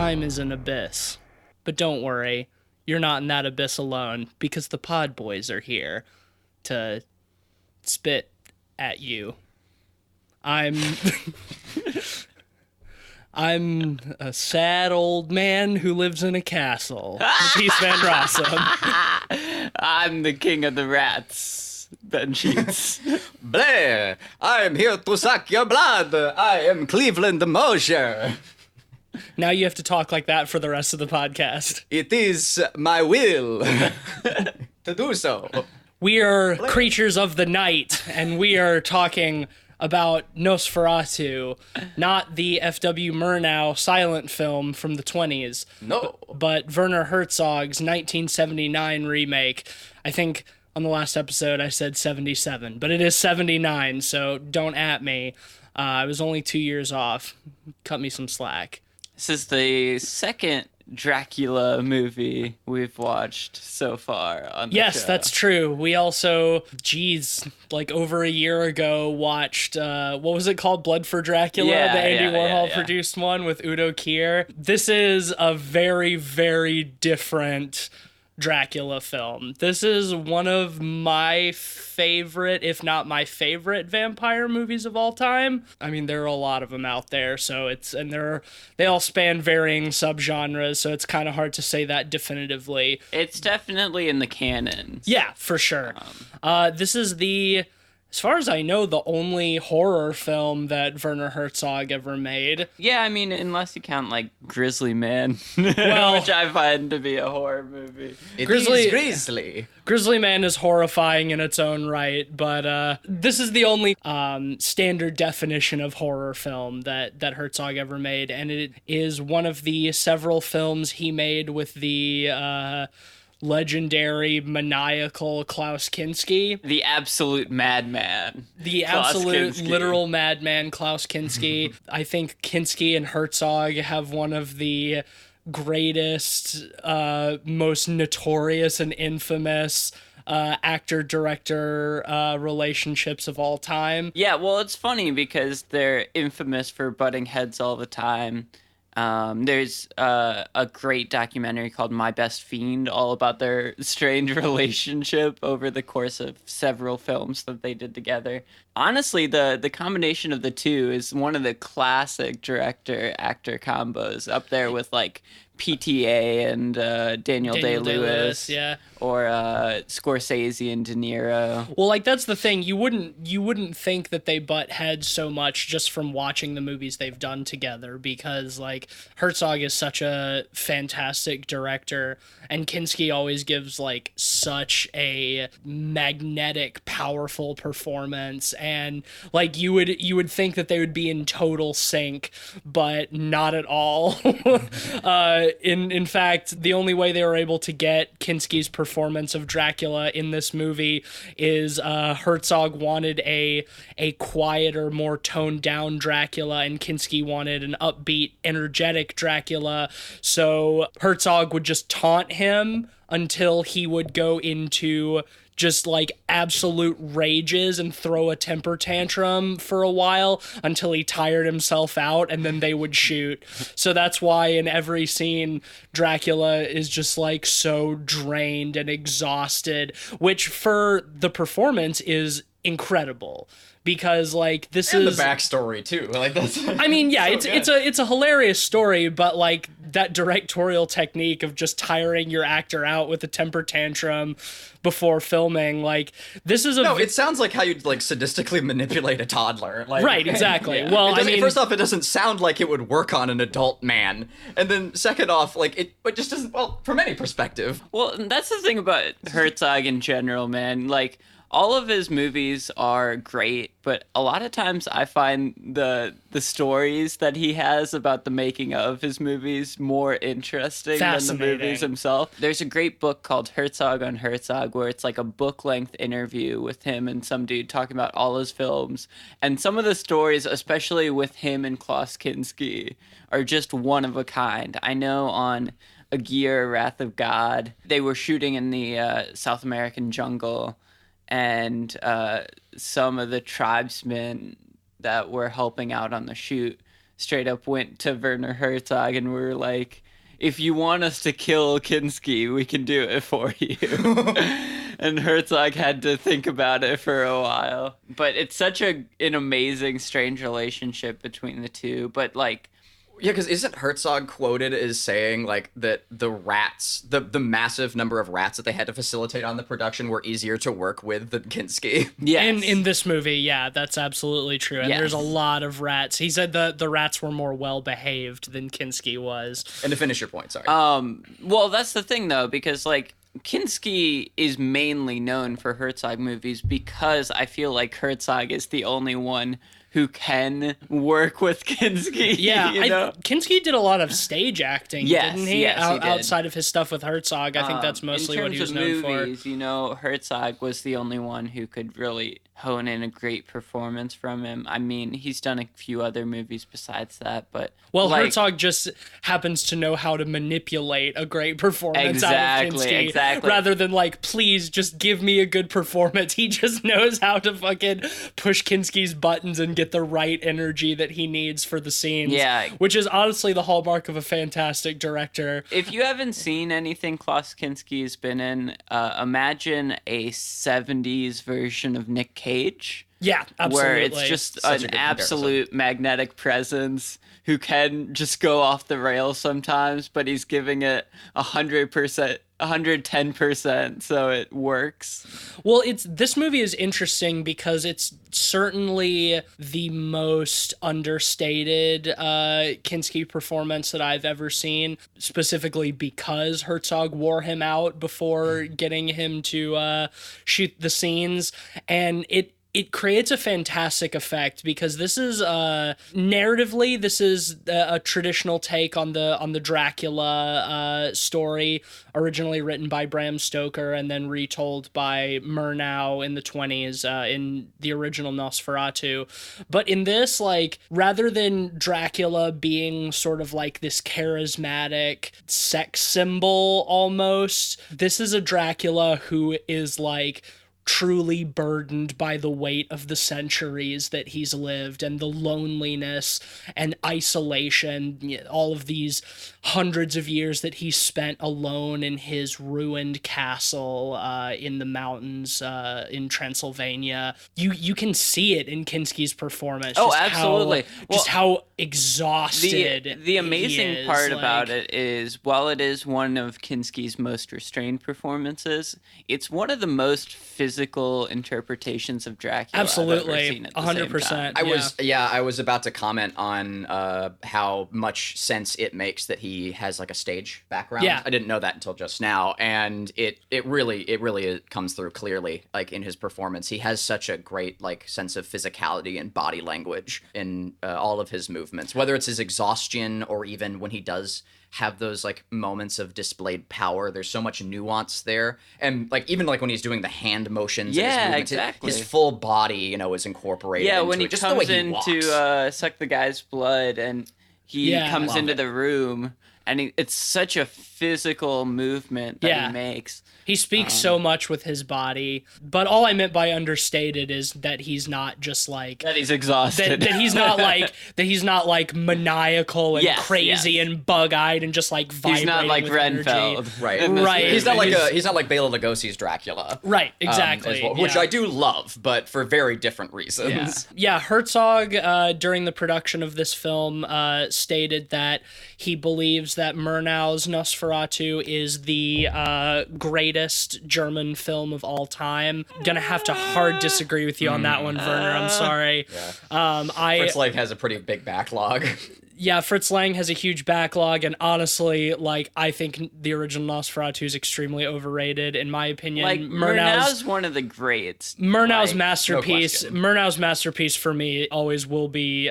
Time is an abyss. But don't worry, you're not in that abyss alone, because the Pod Boys are here to spit at you. I'm a sad old man who lives in a castle. Matisse Van Rossum. I'm the king of the rats, Ben Sheets. Blair, I'm here to suck your blood. I am Cleveland Mosher. Now you have to talk like that for the rest of the podcast. It is my will to do so. We are creatures of the night, and we are talking about Nosferatu, not the F.W. Murnau silent film from the 20s. No. But Werner Herzog's 1979 remake. I think on the last episode I said 77, but it is 79, so don't at me. I was only 2 years off. Cut me some slack. This is the second Dracula movie we've watched so far on the show. Yes, that's true. We also, like over a year ago, watched, what was it called? Blood for Dracula, the Andy Warhol produced one with Udo Kier. This is a very, very different Dracula film. This is one of my favorite, if not my favorite, vampire movies of all time. I mean, there are a lot of them out there, so they all span varying subgenres, so it's kind of hard to say that definitively. It's definitely in the canon. Yeah, for sure. This is as far as I know, the only horror film that Werner Herzog ever made. Yeah, I mean, unless you count, like, Grizzly Man, Well, which I find to be a horror movie. It Grizzly- is Grizzly. Grizzly Man is horrifying in its own right, but this is the only standard definition of horror film that Herzog ever made, and it is one of the several films he made with the legendary maniacal Klaus Kinski. The absolute madman. The Klaus absolute Kinski. literal madman Klaus Kinski. I think Kinski and Herzog have one of the greatest, most notorious and infamous actor-director relationships of all time. Yeah, well, it's funny because they're infamous for butting heads all the time. There's a great documentary called My Best Fiend, all about their strange relationship over the course of several films that they did together. Honestly, the combination of the two is one of the classic director-actor combos, up there with, like, PTA and Daniel Day-Lewis, yeah. or Scorsese and De Niro. Well, like, that's the thing. You wouldn't think that they butt heads so much just from watching the movies they've done together, because, like, Herzog is such a fantastic director, and Kinski always gives, like, such a magnetic, powerful performance, and, like, you would think that they would be in total sync, but not at all. In fact, the only way they were able to get Kinski's performance of Dracula in this movie is Herzog wanted a quieter, more toned down Dracula, and Kinski wanted an upbeat, energetic Dracula. So Herzog would just taunt him until he would go into just like absolute rages and throw a temper tantrum for a while until he tired himself out, and then they would shoot. So that's why in every scene Dracula is just like so drained and exhausted, which for the performance is incredible. Because like this and is the backstory too. Like that's. I mean, yeah, so it's a hilarious story, but like that directorial technique of just tiring your actor out with a temper tantrum before filming, like this is it sounds like how you'd like sadistically manipulate a toddler. Like, right, exactly. Yeah. Well, I mean, first off, it doesn't sound like it would work on an adult man, and then second off, like it just doesn't. Well, from any perspective. Well, that's the thing about Herzog in general, man. Like, all of his movies are great, but a lot of times I find the stories that he has about the making of his movies more interesting than the movies himself. There's a great book called Herzog on Herzog, where it's like a book-length interview with him and some dude talking about all his films. And some of the stories, especially with him and Klaus Kinski, are just one of a kind. I know on Aguirre, Wrath of God, they were shooting in the South American jungle, and some of the tribesmen that were helping out on the shoot straight up went to Werner Herzog and were like, if you want us to kill Kinski, we can do it for you. And Herzog had to think about it for a while. But it's such an amazing, strange relationship between the two. But, like... Yeah, because isn't Herzog quoted as saying, like, that the rats, the massive number of rats that they had to facilitate on the production were easier to work with than Kinski? Yes. In this movie, yeah, that's absolutely true. And Yes. there's a lot of rats. He said the rats were more well-behaved than Kinski was. And to finish your point, sorry. Well, that's the thing, though, because, like, Kinski is mainly known for Herzog movies because I feel like Herzog is the only one who can work with Kinski. Yeah, you know? Kinski did a lot of stage acting, Yes, didn't he? yes, he did. Outside of his stuff with Herzog, I think that's mostly what he was known in terms of movies, for. you know, Herzog was the only one who could really hone in a great performance from him. I mean, he's done a few other movies besides that, but... Well, like, Herzog just happens to know how to manipulate a great performance out of Exactly, Kinski. exactly. Rather than, like, please just give me a good performance. He just knows how to fucking push Kinski's buttons and get the right energy that he needs for the scenes. Yeah. Which is honestly the hallmark of a fantastic director. If you haven't seen anything Klaus Kinski's been in, imagine a 70s version of Nick Cage. Yeah, absolutely. Where it's just Such a an good absolute magnetic presence who can just go off the rails sometimes, but he's giving it 100%, 110%, so it works. Well, this movie is interesting because it's certainly the most understated Kinski performance that I've ever seen, specifically because Herzog wore him out before getting him to shoot the scenes, and it creates a fantastic effect because this is narratively this is a traditional take on the Dracula story, originally written by Bram Stoker and then retold by Murnau in the 1920s in the original Nosferatu. But in this, like, rather than Dracula being sort of like this charismatic sex symbol almost, this is a Dracula who is like truly burdened by the weight of the centuries that he's lived and the loneliness and isolation, all of these hundreds of years that he spent alone in his ruined castle in the mountains in Transylvania. You can see it in Kinski's performance. Oh, absolutely. How exhausted the amazing he is. part about it is, while it is one of Kinski's most restrained performances, it's one of the most physical interpretations of Dracula Absolutely. I've ever seen at the same 100%. time. I was about to comment on how much sense it makes that he has like a stage background. Yeah. I didn't know that until just now, and it really comes through clearly, like, in his performance. He has such a great, like, sense of physicality and body language in all of his movements, whether it's his exhaustion or even when he does have those, like, moments of displayed power. There's so much nuance there, and, like, even like when he's doing the hand motions, and his movements, exactly. his full body, is incorporated. Yeah, into when he it. Just comes the way he in walks. to suck the guy's blood and he comes Love into it. the room, and it's such a physical movement that he makes. He speaks so much with his body, but all I meant by understated is that he's not just like That he's exhausted. that he's not like maniacal and crazy and bug-eyed and just like vibrating. He's not like with Renfeld. energy. Right. in this Right. movie. He's not like Bela Lugosi's Dracula. Right, exactly. as well, which yeah. I do love, but for very different reasons. Yeah, Herzog, during the production of this film, stated that he believes that Murnau's Nosferatu is the greatest German film of all time. Gonna have to hard disagree with you on that one, Werner. I'm sorry. Fritz Lang has a pretty big backlog. Yeah, Fritz Lang has a huge backlog, and honestly, like, I think the original Nosferatu is extremely overrated, in my opinion. Like, Murnau's one of the greats. Murnau's Like, masterpiece. no question. Murnau's masterpiece for me always will be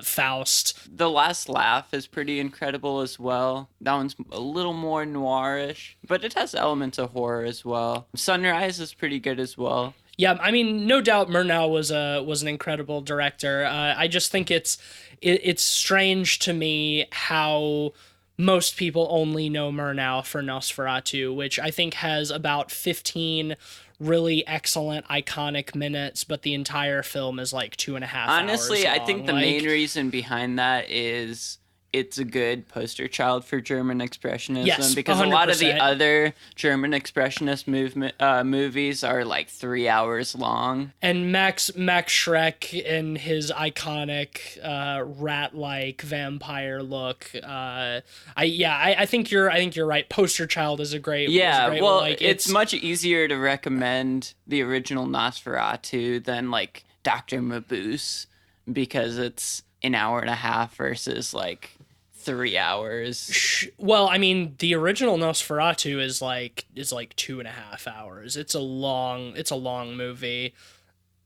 Faust. The Last Laugh is pretty incredible as well. That one's a little more noirish, but it has elements of horror as well. Sunrise is pretty good as well. Yeah, I mean, no doubt Murnau was an incredible director. I just think it's strange to me how most people only know Murnau for Nosferatu, which I think has about 15 really excellent, iconic minutes, but the entire film is like 2.5 Honestly, hours I think long. the Like, main reason behind that is it's a good poster child for German expressionism, Yes, because a lot of the 100%. other German expressionist movies are like 3 hours long. And Max Schreck in his iconic rat-like vampire look. I think you're right. Poster child is a great Yeah, one. well, Like, it's much easier to recommend the original Nosferatu than like Dr. Mabuse, because it's an hour and a half versus like 3 hours. well, I mean, the original Nosferatu is like 2.5 hours. It's a long movie.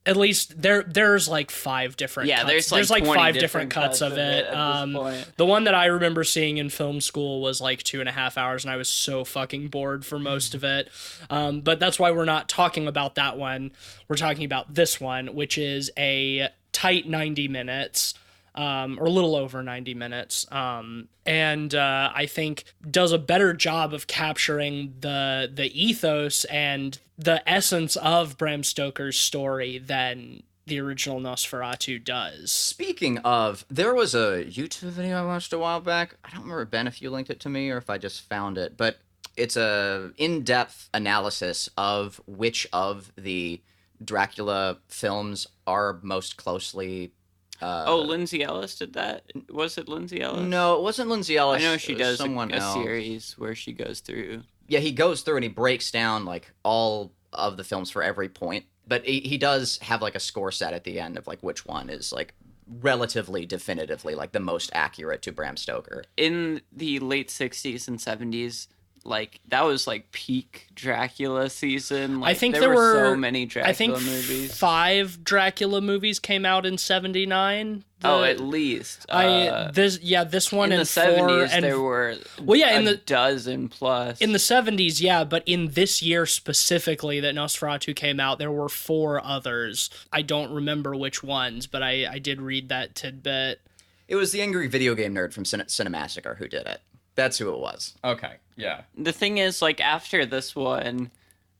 At least there's like 5 different cuts. there's like 20 5 different cuts of it. at this point. The one that I remember seeing in film school was like 2.5 hours, and I was so fucking bored for most of it. But that's why we're not talking about that one. We're talking about this one, which is a tight 90 minutes. Or a little over 90 minutes, and I think does a better job of capturing the ethos and the essence of Bram Stoker's story than the original Nosferatu does. Speaking of, there was a YouTube video I watched a while back. I don't remember, Ben, if you linked it to me or if I just found it, but it's a in-depth analysis of which of the Dracula films are most closely... Lindsay Ellis did that? Was it Lindsay Ellis? No, it wasn't Lindsay Ellis. I know she does someone a else. series where she goes through. Yeah, he goes through and he breaks down like all of the films for every point. But he does have like a score set at the end of like which one is like relatively definitively like the most accurate to Bram Stoker. In the late 60s and 70s, like that was like peak Dracula season. Like, I think there were so were many Dracula I think movies. 5 Dracula movies came out in 79. At least. This one in and the 4 70s and there were in a the dozen plus. In the 70s, yeah, but in this year specifically that Nosferatu came out, there were 4 others. I don't remember which ones, but I did read that tidbit. It was the angry video game nerd from Cinemassacre who did it. That's who it was. Okay, yeah. The thing is, like, after this one,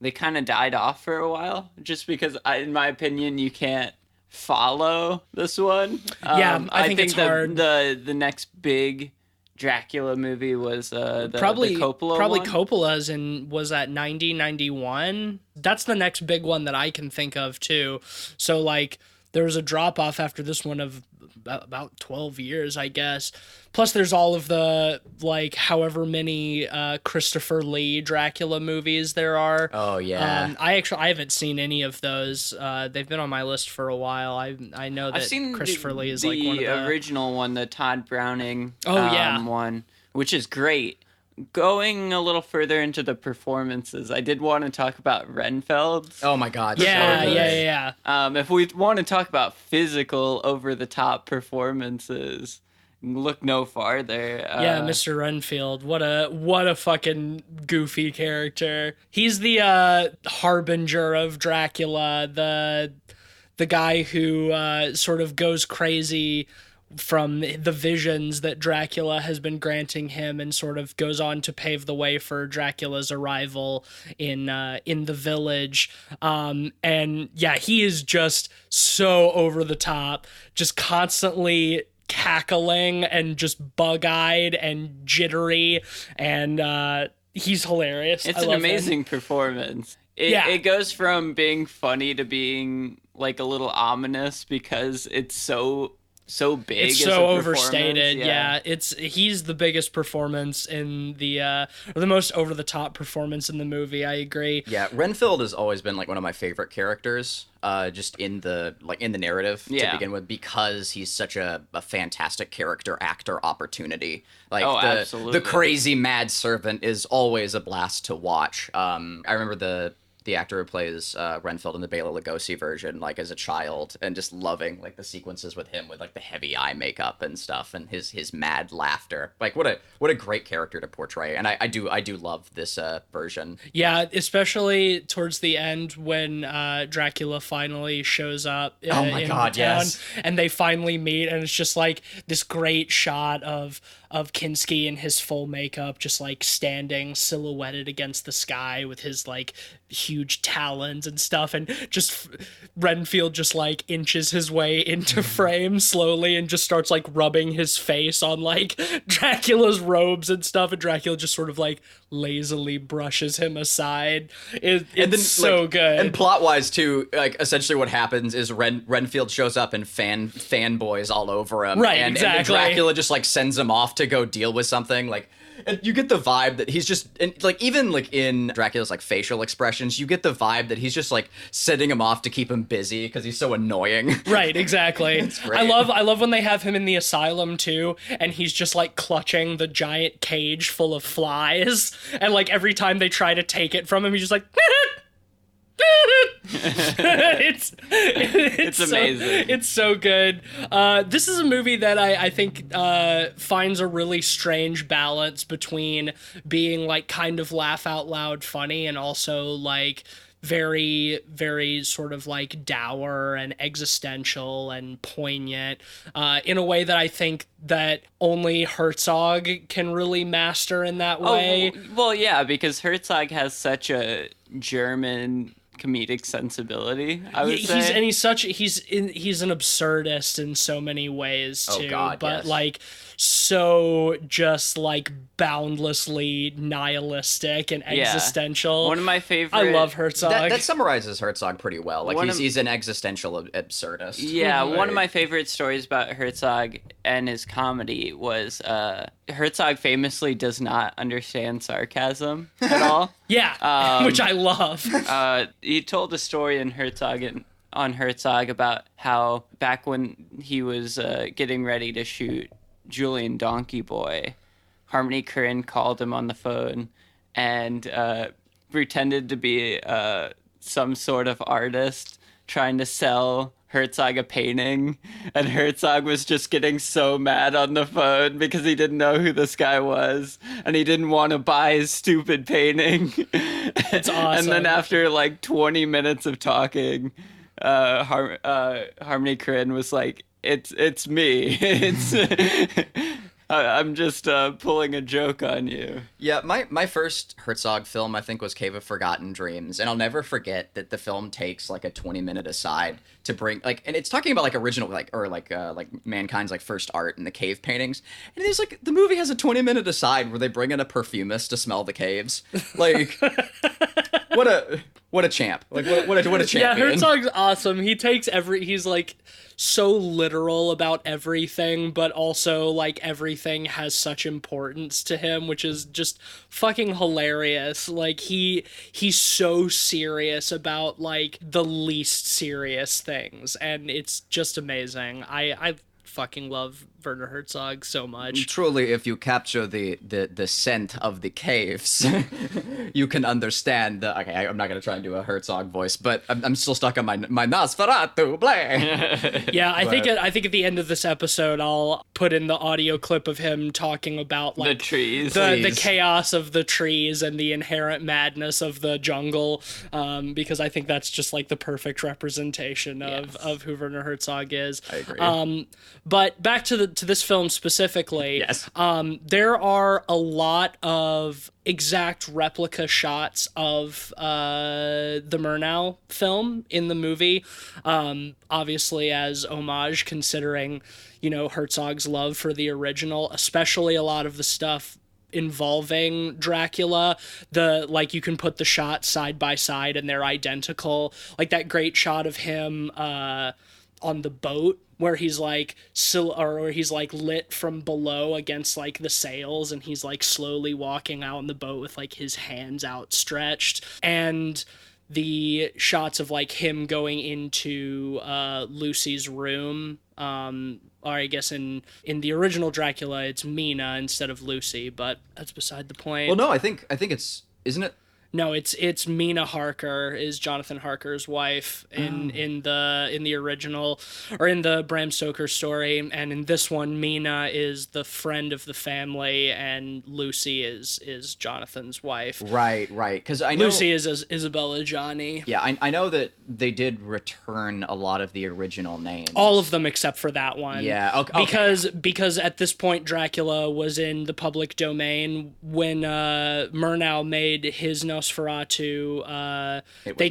they kind of died off for a while, just because, in my opinion, you can't follow this one. I think it's hard. The next big Dracula movie was the Coppola probably one. Coppola's was at 91. That's the next big one that I can think of too. So like there was a drop off after this one of about 12 years, I guess. Plus there's all of the like however many Christopher Lee Dracula movies there are. Oh yeah. I haven't seen any of those. They've been on my list for a while. I know that I've seen Christopher Lee is the like one of the original one, the Todd Browning one, which is great. Going a little further into the performances, I did want to talk about Renfeld's. Oh my God. Yeah. If we want to talk about physical over-the-top performances, look no farther. Mr. Renfield. What a fucking goofy character. He's the harbinger of Dracula, the guy who sort of goes crazy from the visions that Dracula has been granting him and sort of goes on to pave the way for Dracula's arrival in the village. He is just so over the top, just constantly cackling and just bug-eyed and jittery, and he's hilarious. It's I an love amazing him. performance. It goes from being funny to being like a little ominous because it's so big. It's as so a overstated. performance. He's the biggest performance in or the most over the top performance in the movie. I agree. Yeah, Renfield has always been like one of my favorite characters, just in the narrative to begin with, because he's such a fantastic character actor opportunity. Like absolutely. The crazy mad servant is always a blast to watch. I remember the actor who plays Renfield in the Bela Lugosi version, like as a child, and just loving like the sequences with him with like the heavy eye makeup and stuff, and his mad laughter. Like what a great character to portray, and I do love this version. Yeah, especially towards the end when Dracula finally shows up. Oh my God, town, yes. and they finally meet, and it's just like this great shot of of Kinski in his full makeup, just like standing silhouetted against the sky with his like huge talons and stuff, and just Renfield just like inches his way into frame slowly and just starts like rubbing his face on like Dracula's robes and stuff, and Dracula just sort of like lazily brushes him aside. It's so good. And plot wise too, like essentially what happens is Renfield shows up and fanboys all over him, right? And exactly. And Dracula just like sends him off to go deal with something. Like, and you get the vibe that he's just, and like even like in Dracula's like facial expressions, you get the vibe that he's just like sending him off to keep him busy because he's so annoying. Right, exactly. It's great. I love when they have him in the asylum too, and he's just like clutching the giant cage full of flies, and like every time they try to take it from him, he's just like. It's amazing. It's so good. This is a movie that I think finds a really strange balance between being like kind of laugh out loud funny and also like very, very sort of like dour and existential and poignant in a way that I think that only Herzog can really master in that way. Well, yeah, because Herzog has such a German comedic sensibility, I would say. He's an absurdist in so many ways too. Oh God, but yes. like so just like boundlessly nihilistic and existential. One of my favorite. I love Herzog. That summarizes Herzog pretty well. Like he's an existential absurdist. Yeah, Right. one of my favorite stories about Herzog and his comedy was Herzog famously does not understand sarcasm at all. Yeah, which I love. He told a story in on Herzog about how back when he was getting ready to shoot Julian Donkey Boy, Harmony Korine called him on the phone and pretended to be some sort of artist trying to sell Herzog a painting, and Herzog was just getting so mad on the phone because he didn't know who this guy was and he didn't want to buy his stupid painting. It's awesome. And then after like 20 minutes of talking, Harmony Korine was like, it's me. I'm just pulling a joke on you. Yeah, my first Herzog film, I think, was Cave of Forgotten Dreams, and I'll never forget that the film takes like a 20-minute aside to bring like, and it's talking about like original like mankind's like first art in the cave paintings, and there's like the movie has a 20-minute aside where they bring in a perfumist to smell the caves. Like, what a champ! Like what a champion! Yeah, Herzog's awesome. He's like so literal about everything, but also like everything has such importance to him, which is just fucking hilarious. Like he's so serious about like the least serious things, and it's just amazing. I fucking love Werner Herzog so much. Truly, if you capture the scent of the caves, you can understand the. Okay, I'm not gonna try and do a Herzog voice, but I'm still stuck on my Nosferatu. Blah. Yeah, I think at the end of this episode, I'll put in the audio clip of him talking about like the trees, the chaos of the trees and the inherent madness of the jungle, because I think that's just like the perfect representation of who Werner Herzog is. I agree. But back to this film specifically, Yes. There are a lot of exact replica shots of the Murnau film in the movie, obviously as homage, considering, you know, Herzog's love for the original, especially a lot of the stuff involving Dracula. You can put the shots side by side and they're identical. Like that great shot of him on the boat where he's like he's like lit from below against like the sails, and he's like slowly walking out on the boat with like his hands outstretched, and the shots of like him going into Lucy's room, or I guess in the original Dracula it's Mina instead of Lucy, but that's beside the point. Well, no, I think it's, isn't it? No, it's Mina Harker is Jonathan Harker's wife in the original, or in the Bram Stoker story, and in this one Mina is the friend of the family and Lucy is Jonathan's wife. Right. Because I know Lucy is Isabella Johnny. Yeah, I know that they did return a lot of the original names. All of them except for that one. Yeah, okay. Because at this point Dracula was in the public domain when Murnau made his Nosferatu. They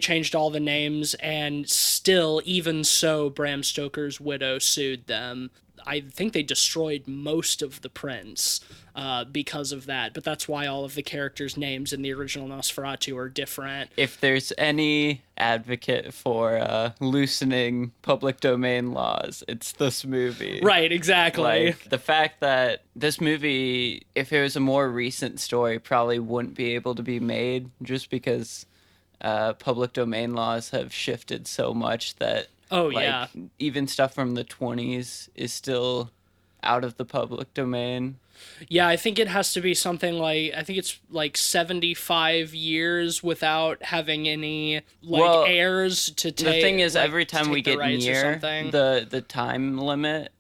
changed all the names, and still, even so, Bram Stoker's widow sued them. I think they destroyed most of the prints because of that, but that's why all of the characters' names in the original Nosferatu are different. If there's any advocate for loosening public domain laws, it's this movie. Right, exactly. Like, the fact that this movie, if it was a more recent story, probably wouldn't be able to be made just because public domain laws have shifted so much that even stuff from the 20s is still out of the public domain. Yeah, I think it has to be something like, I think it's like 75 years without having any heirs to take. The thing is, every time we get near the time limit,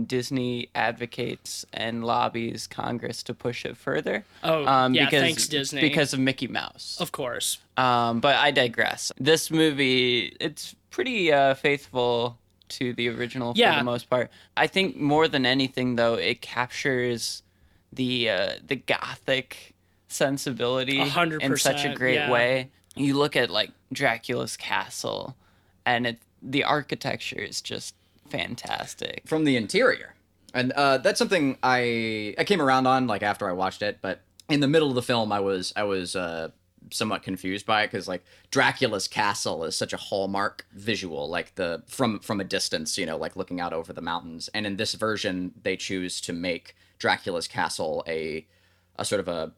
Disney advocates and lobbies Congress to push it further. Thanks Disney. Because of Mickey Mouse. Of course. But I digress. This movie, it's pretty faithful to the original for the most part. I think more than anything, though, it captures the gothic sensibility 100%, in such a great way. You look at like Dracula's castle, and the architecture is just fantastic from the interior, and that's something I came around on like after I watched it, but in the middle of the film, I was somewhat confused by it, because like Dracula's castle is such a hallmark visual, like from a distance, like looking out over the mountains. And in this version, they choose to make Dracula's castle a sort of a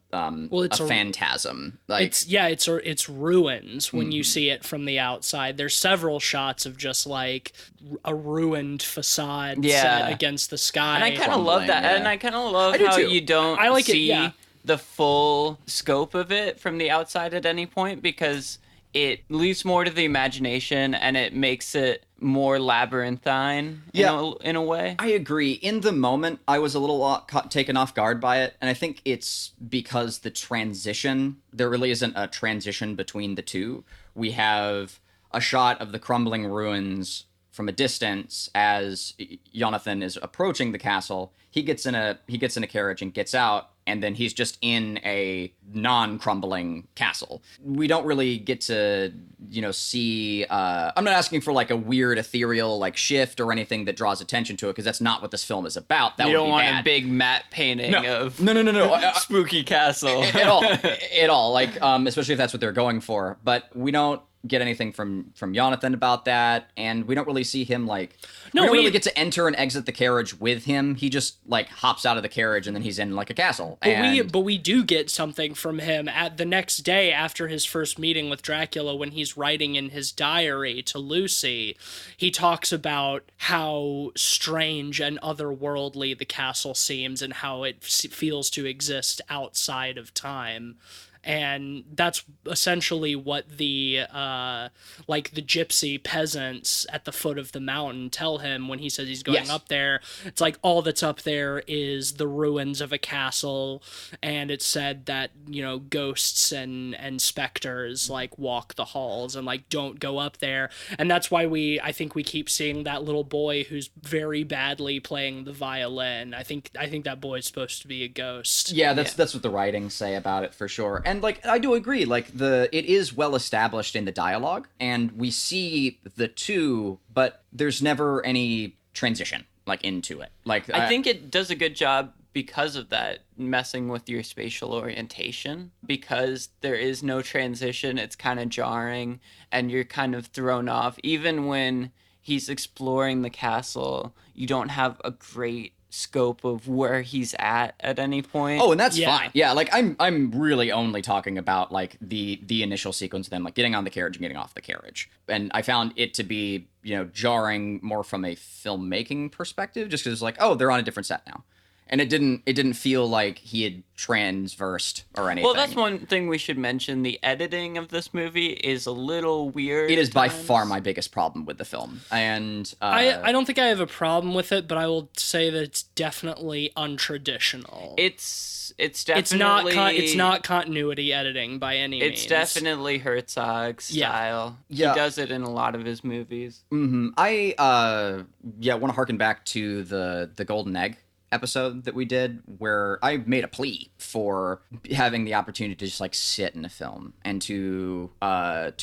phantasm. Like it's ruins when you see it from the outside. There's several shots of just like a ruined facade set against the sky. And I kind of love that. And I kind of love how you don't see the full scope of it from the outside at any point, because it leaves more to the imagination and it makes it more labyrinthine in a way. I agree. In the moment, I was a little taken off guard by it, and I think it's because the transition, there really isn't a transition between the two. We have a shot of the crumbling ruins from a distance as Jonathan is approaching the castle. He gets in a carriage and gets out, and then he's just in a non-crumbling castle. We don't really get to, see... I'm not asking for, like, a weird ethereal, like, shift or anything that draws attention to it, because that's not what this film is about. That you would don't be want bad. a big matte painting of... No. spooky castle. At all. Like, especially if that's what they're going for. But we don't get anything from Jonathan about that, and we don't really see him, like... we don't really get to enter and exit the carriage with him. He just, like, hops out of the carriage, and then he's in, like, a castle. But we do get something from him at the next day after his first meeting with Dracula, when he's writing in his diary to Lucy. He talks about how strange and otherworldly the castle seems and how it feels to exist outside of time. And that's essentially what the gypsy peasants at the foot of the mountain tell him when he says he's going up there. It's like, all that's up there is the ruins of a castle, and it's said that, ghosts and specters like walk the halls and like don't go up there. And that's why I think we keep seeing that little boy who's very badly playing the violin. I think that boy's supposed to be a ghost. Yeah, that's what the writings say about it for sure. And like, I do agree, like it is well established in the dialogue, and we see the two, but there's never any transition like into it. Like, I think it does a good job because of that, messing with your spatial orientation, because there is no transition. It's kind of jarring and you're kind of thrown off. Even when he's exploring the castle, you don't have a great scope of where he's at any point. Oh, and that's fine. Yeah, like I'm really only talking about like the initial sequence of them like getting on the carriage and getting off the carriage. And I found it to be, jarring more from a filmmaking perspective, just because it's like, oh, they're on a different set now. and it didn't feel like he had transversed or anything. Well, that's one thing we should mention. The editing of this movie is a little weird. It is by far my biggest problem with the film, and I don't think I have a problem with it, but I will say that it's definitely untraditional. It's definitely it's not continuity editing by any means. It's definitely Herzog style. Yeah. He does it in a lot of his movies. Mm-hmm. I want to harken back to the Golden Egg episode that we did, where I made a plea for having the opportunity to just like sit in a film and to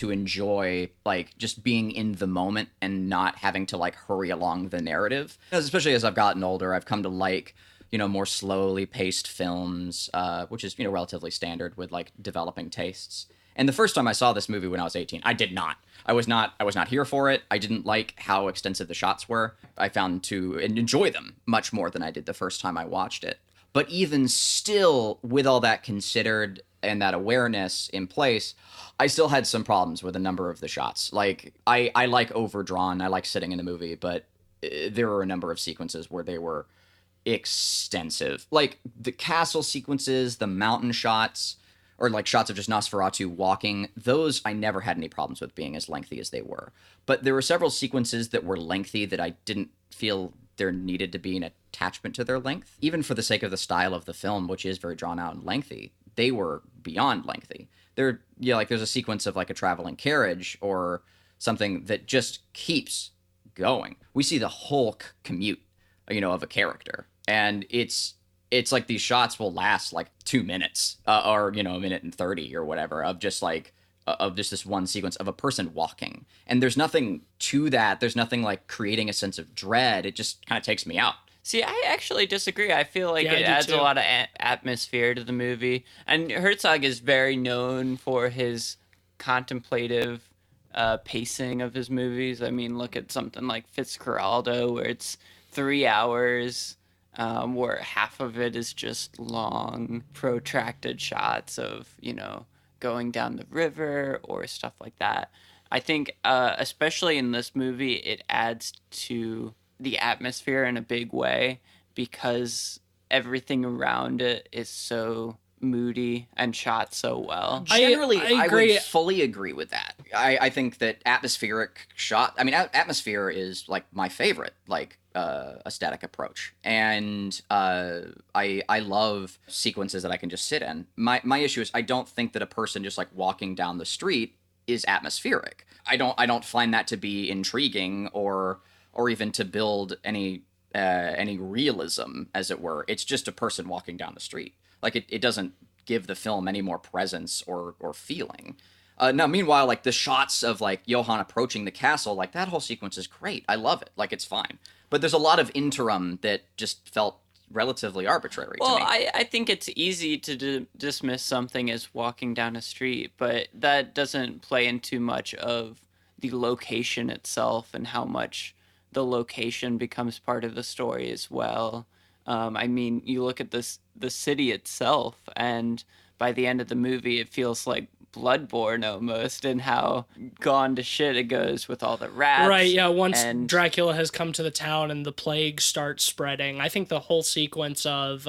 enjoy like just being in the moment and not having to like hurry along the narrative. Especially as I've gotten older, I've come to like, more slowly paced films, which is, relatively standard with like developing tastes. And the first time I saw this movie when I was 18, I did not. I was not here for it. I didn't like how extensive the shots were. I found to enjoy them much more than I did the first time I watched it. But even still, with all that considered and that awareness in place, I still had some problems with a number of the shots. Like, I like overdrawn. I like sitting in the movie, but there were a number of sequences where they were extensive. Like, the castle sequences, the mountain shots, or like shots of just Nosferatu walking, those I never had any problems with being as lengthy as they were. But there were several sequences that were lengthy that I didn't feel there needed to be an attachment to their length. Even for the sake of the style of the film, which is very drawn out and lengthy, they were beyond lengthy. There's a sequence of like a traveling carriage or something that just keeps going. We see the whole commute, of a character. And it's like these shots will last like 2 minutes or, a minute and 30 or whatever of just this one sequence of a person walking. And there's nothing to that. There's nothing like creating a sense of dread. It just kind of takes me out. See, I actually disagree. I feel like it adds a lot of atmosphere to the movie. And Herzog is very known for his contemplative pacing of his movies. I mean, look at something like Fitzcarraldo, where it's 3 hours. Where half of it is just long, protracted shots of, going down the river or stuff like that. I think, especially in this movie, it adds to the atmosphere in a big way because everything around it is so moody and shot so well. Generally, I agree. I would fully agree with that. I think that atmospheric shot, atmosphere is like my favorite, like, aesthetic approach. And I love sequences that I can just sit in. My issue is I don't think that a person just like walking down the street is atmospheric. I don't find that to be intriguing or even to build any realism, as it were. It's just a person walking down the street. Like it doesn't give the film any more presence or feeling. Now, meanwhile, like the shots of like Johann approaching the castle, like that whole sequence is great. I love it. Like it's fine. But there's a lot of interim that just felt relatively arbitrary to me. Well, I think it's easy to dismiss something as walking down a street, but that doesn't play into much of the location itself and how much the location becomes part of the story as well. I mean, you look at the city itself, and by the end of the movie, it feels like Bloodborne almost, and how gone to shit it goes with all the rats. Right, yeah, once Dracula has come to the town and the plague starts spreading. I think the whole sequence of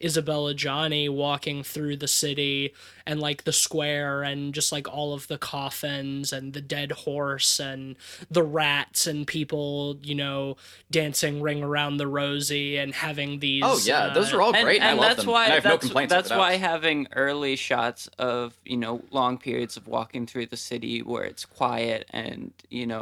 Isabella Johnny walking through the city and like the square and just like all of the coffins and the dead horse and the rats and people, dancing Ring Around the Rosie and having these... Oh yeah, those are all great. And I love that's them. why And I have no complaints with that's why having early shots of, long periods of walking through the city where it's quiet and,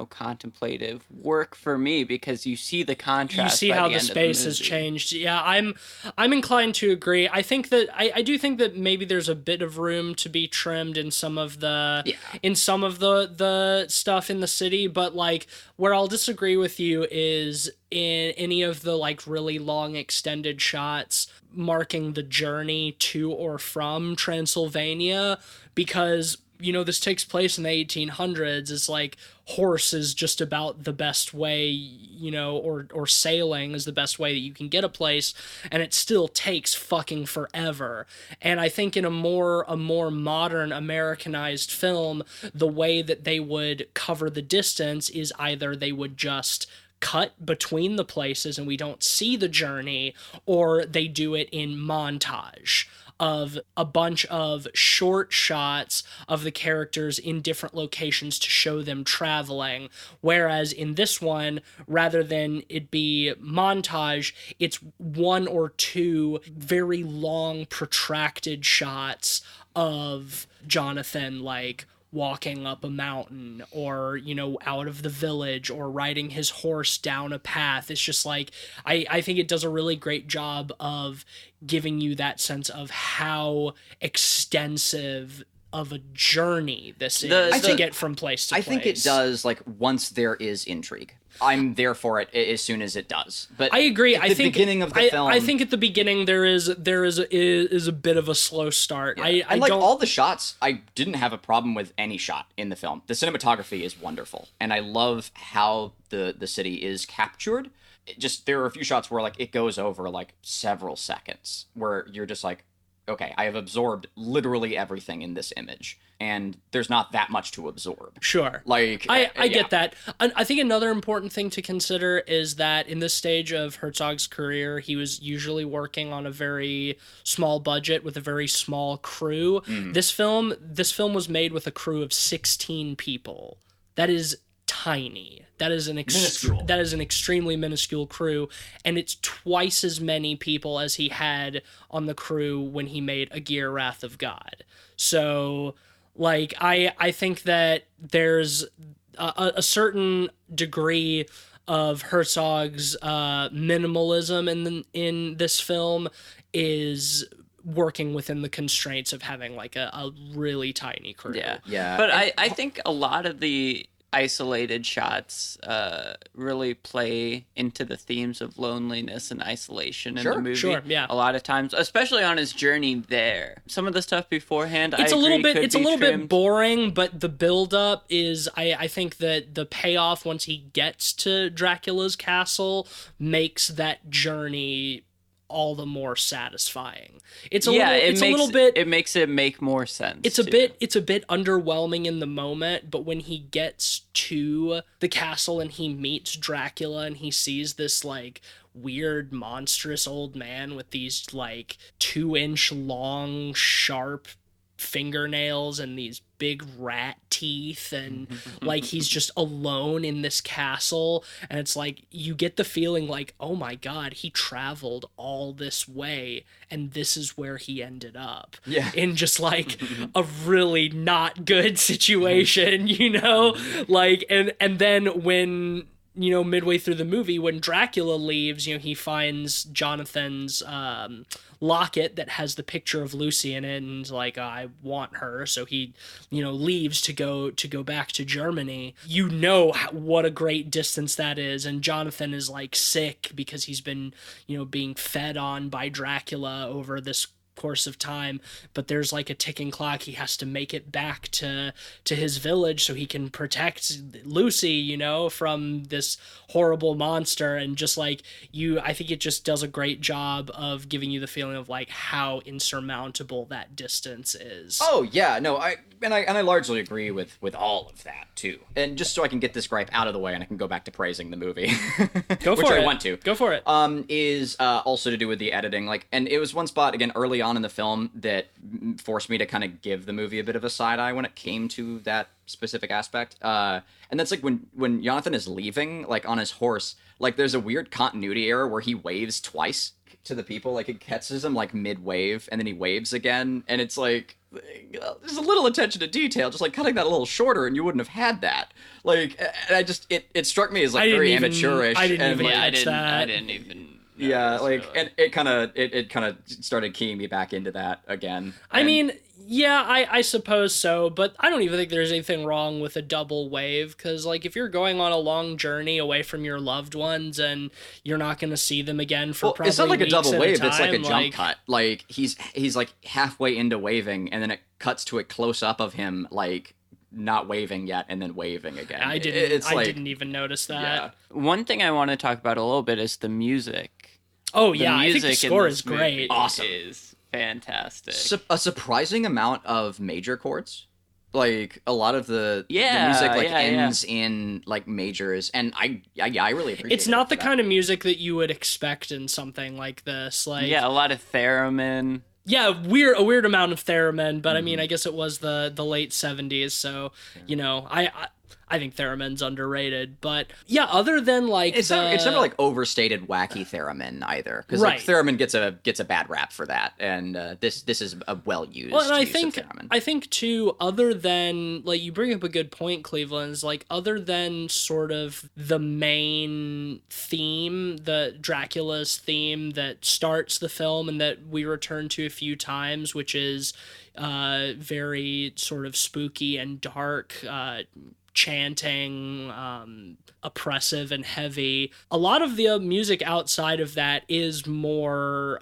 contemplative work for me, because you see the contrast. You see how the space has changed. Yeah, I'm inclined to agree. I think that I do think that maybe there's a bit of room to be trimmed in some of the the stuff in the city, but like where I'll disagree with you is in any of the like really long extended shots marking the journey to or from Transylvania, because this takes place in the 1800s. It's like horse is just about the best way, or sailing is the best way that you can get a place, and it still takes fucking forever. And I think in a more modern Americanized film, the way that they would cover the distance is either they would just cut between the places and we don't see the journey, or they do it in montage of a bunch of short shots of the characters in different locations to show them traveling. Whereas in this one, rather than it be montage, it's one or two very long, protracted shots of Jonathan, like, walking up a mountain, or, you know, out of the village, or riding his horse down a path. It's just like, I think it does a really great job of giving you that sense of how extensive of a journey this is to get from place to place. I think it does, like, once there is intrigue. I'm there for it as soon as it does. But I agree. At the beginning of the film, I think at the beginning there is a bit of a slow start. Yeah. I like all the shots. I didn't have a problem with any shot in the film. The cinematography is wonderful, and I love how the city is captured. There are a few shots where, like, it goes over like several seconds where you're just like, okay, I have absorbed literally everything in this image, and there's not that much to absorb. Sure. Like, I get that. I think another important thing to consider is that in this stage of Herzog's career, he was usually working on a very small budget with a very small crew. This film was made with a crew of 16 people. That is tiny. That is an extremely minuscule crew, and it's twice as many people as he had on the crew when he made Aegir Wrath of God. So, like, I think that there's a certain degree of Herzog's minimalism in this film is working within the constraints of having, like, a really tiny crew. Yeah. But I think a lot of the isolated shots really play into the themes of loneliness and isolation in the movie. Sure, yeah. A lot of times, especially on his journey there. Some of the stuff beforehand, it's a little bit boring, but the build up is, I think that the payoff once he gets to Dracula's castle makes that journey all the more satisfying. It makes it make more sense. It's a bit underwhelming in the moment, but when he gets to the castle and he meets Dracula and he sees this, like, weird monstrous old man with these, like, 2-inch long sharp fingernails and these big rat teeth, and like, he's just alone in this castle, and it's like, you get the feeling like, oh my god, he traveled all this way and this is where he ended up. In just, like, a really not good situation, you know? Like, and then when, you know, midway through the movie, when Dracula leaves, you know, he finds Jonathan's locket that has the picture of Lucy in it, and like, I want her, so he, you know, leaves to go back to Germany. You know what a great distance that is, and Jonathan is, like, sick because he's been, you know, being fed on by Dracula over this course of time, but there's, like, a ticking clock. He has to make it back to his village so he can protect Lucy, you know, from this horrible monster. And just, like, I think it just does a great job of giving you the feeling of, like, how insurmountable that distance is. Oh yeah, no, I largely agree with all of that too. And just so I can get this gripe out of the way and I can go back to praising the movie, Go for which it. I want to. Go for it. Is also to do with the editing. Like, and it was one spot again early on in the film that forced me to kind of give the movie a bit of a side eye when it came to that specific aspect. And that's like when Jonathan is leaving, like, on his horse, like, there's a weird continuity error where he waves twice to the people. Like, it catches him, like, mid-wave, and then he waves again, and it's like, there's a little attention to detail, just, like, cutting that a little shorter, and you wouldn't have had that. Like, and I just, it struck me as, like, very amateurish. I didn't even I catch that. didn't even. Yeah, like, and it kind of started keying me back into that again. I mean, yeah, I suppose so, but I don't even think there's anything wrong with a double wave, because, like, if you're going on a long journey away from your loved ones and you're not going to see them again for probably it's not like a double wave, it's like a jump like, cut. Like, he's like halfway into waving, and then it cuts to a close up of him, like, not waving yet and then waving again. I didn't even notice that. Yeah. One thing I want to talk about a little bit is the music. Oh yeah, I think the score is great. Awesome. It is fantastic. A surprising amount of major chords. Like a lot of the music like ends in like majors, and I really appreciate it. It's not the kind of music that you would expect in something like this. Like a lot of theremin. Yeah, a weird amount of theremin, but I mean, I guess it was the late 70s, so you know, I think theremin's underrated, but yeah, other than like it's never like overstated wacky theremin either, because like theremin gets a bad rap for that, and this is a well used. Well, and I think too, other than like you bring up a good point, Cleveland, is like other than sort of the main theme, the Dracula's theme that starts the film and that we return to a few times, which is very sort of spooky and dark. Chanting, oppressive and heavy. A lot of the music outside of that is more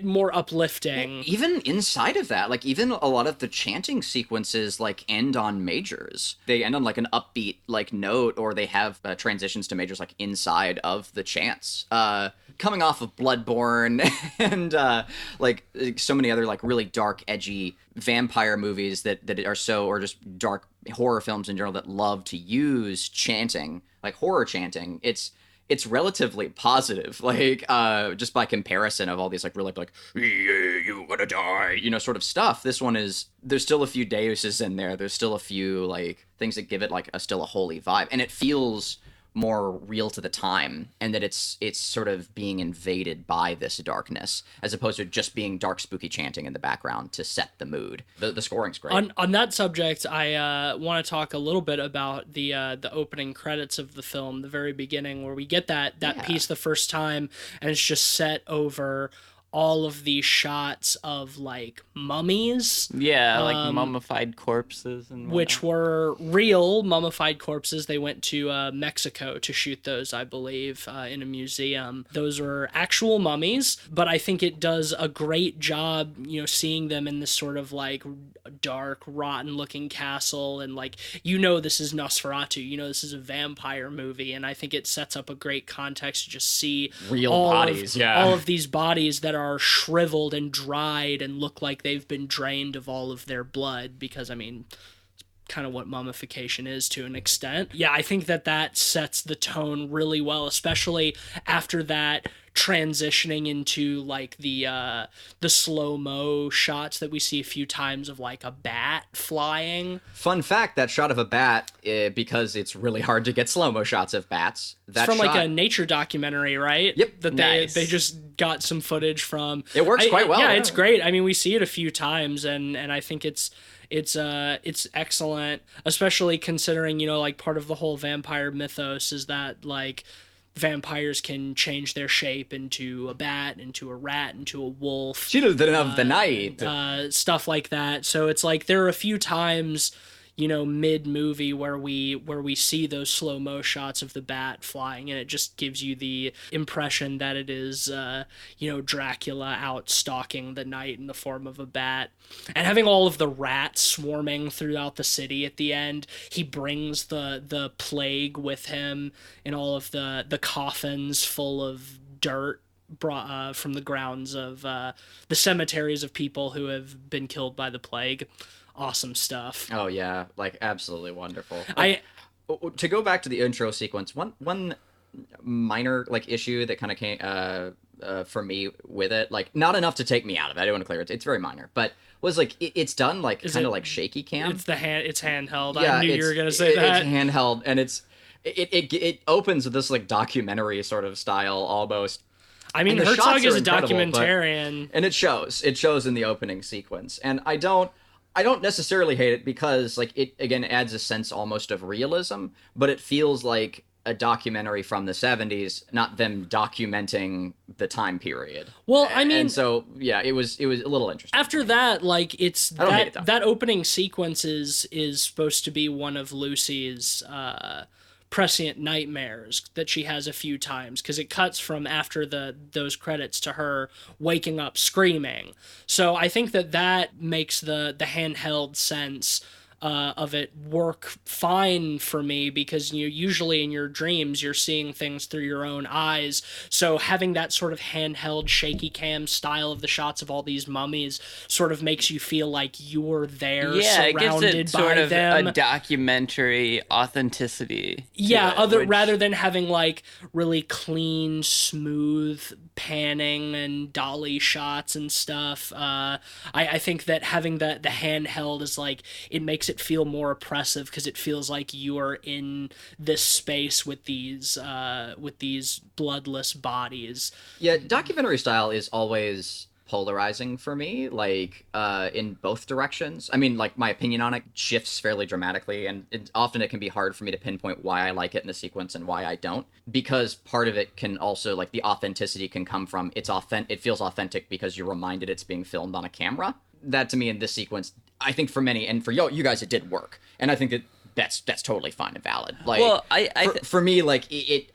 more uplifting. Even inside of that, like even a lot of the chanting sequences like end on majors. They end on like an upbeat like note, or they have transitions to majors like inside of the chants. Coming off of Bloodborne and like so many other like really dark, edgy vampire movies that are so, or just dark horror films in general that love to use chanting, like horror chanting. It's relatively positive, like just by comparison of all these like really like yeah, you gonna die, you know, sort of stuff. This one is, there's still a few deuses in there. There's still a few like things that give it like still a holy vibe, and it feels more real to the time, and that it's sort of being invaded by this darkness, as opposed to just being dark spooky chanting in the background to set the mood. The scoring's great. On that subject, I want to talk a little bit about the opening credits of the film, the very beginning, where we get that piece the first time, and it's just set over all of these shots of like mummies. Yeah, like mummified corpses and whatnot. Which were real mummified corpses. They went to Mexico to shoot those, I believe, in a museum. Those were actual mummies, but I think it does a great job, you know, seeing them in this sort of like dark, rotten looking castle, and like, you know, this is Nosferatu, you know, this is a vampire movie, and I think it sets up a great context to just see real bodies, all of these bodies that are shriveled and dried and look like they've been drained of all of their blood, because I mean, it's kind of what mummification is to an extent. Yeah, I think that sets the tone really well, especially after that transitioning into like the slow-mo shots that we see a few times of like a bat flying. Fun fact, that shot of a bat, because it's really hard to get slow-mo shots of bats. It's from like a nature documentary, right? Yep. That they just got some footage from. It works quite well. Yeah, it's great. I mean, we see it a few times, and I think it's excellent, especially considering, you know, like part of the whole vampire mythos is that like vampires can change their shape into a bat, into a rat, into a wolf. Children of the night. Stuff like that. So it's like there are a few times, you know, mid-movie where we see those slow-mo shots of the bat flying, and it just gives you the impression that it is, you know, Dracula out stalking the night in the form of a bat. And having all of the rats swarming throughout the city at the end, he brings the plague with him in all of the coffins full of dirt brought from the grounds of the cemeteries of people who have been killed by the plague. Awesome stuff. Oh yeah, like absolutely wonderful. To go back to the intro sequence, one minor like issue that kind of came for me with it, like not enough to take me out of it. I don't want to clear it. It's very minor, but was like it's done like kind of like shaky cam. It's handheld. Yeah, I knew you were gonna say that. It's handheld, and it opens with this like documentary sort of style almost. I mean, Herzog is a documentarian, and it shows in the opening sequence, and I don't necessarily hate it, because like it again adds a sense almost of realism, but it feels like a documentary from the 70s, not them documenting the time period. Well, I mean, and so yeah, it was a little interesting. After that, like it's that opening sequence is supposed to be one of Lucy's prescient nightmares that she has a few times, because it cuts from after those credits to her waking up screaming. So I think that makes the handheld sense of it work fine for me, because usually in your dreams you're seeing things through your own eyes. So having that sort of handheld shaky cam style of the shots of all these mummies sort of makes you feel like you're there, it gives surrounded it by sort of them. a documentary authenticity. Rather than having like really clean, smooth panning and dolly shots and stuff. I think that having the handheld is like, it makes it feel more oppressive, because it feels like you are in this space with these bloodless bodies. Yeah, documentary style is always polarizing for me, like in both directions. I mean, like, my opinion on it shifts fairly dramatically, and often it can be hard for me to pinpoint why I like it in a sequence and why I don't, because part of it can also, like, the authenticity can come from it feels authentic because you're reminded it's being filmed on a camera. That, to me, in this sequence, I think for many, and for you guys, it did work, and I think that's totally fine and valid. Like, well, for me, like,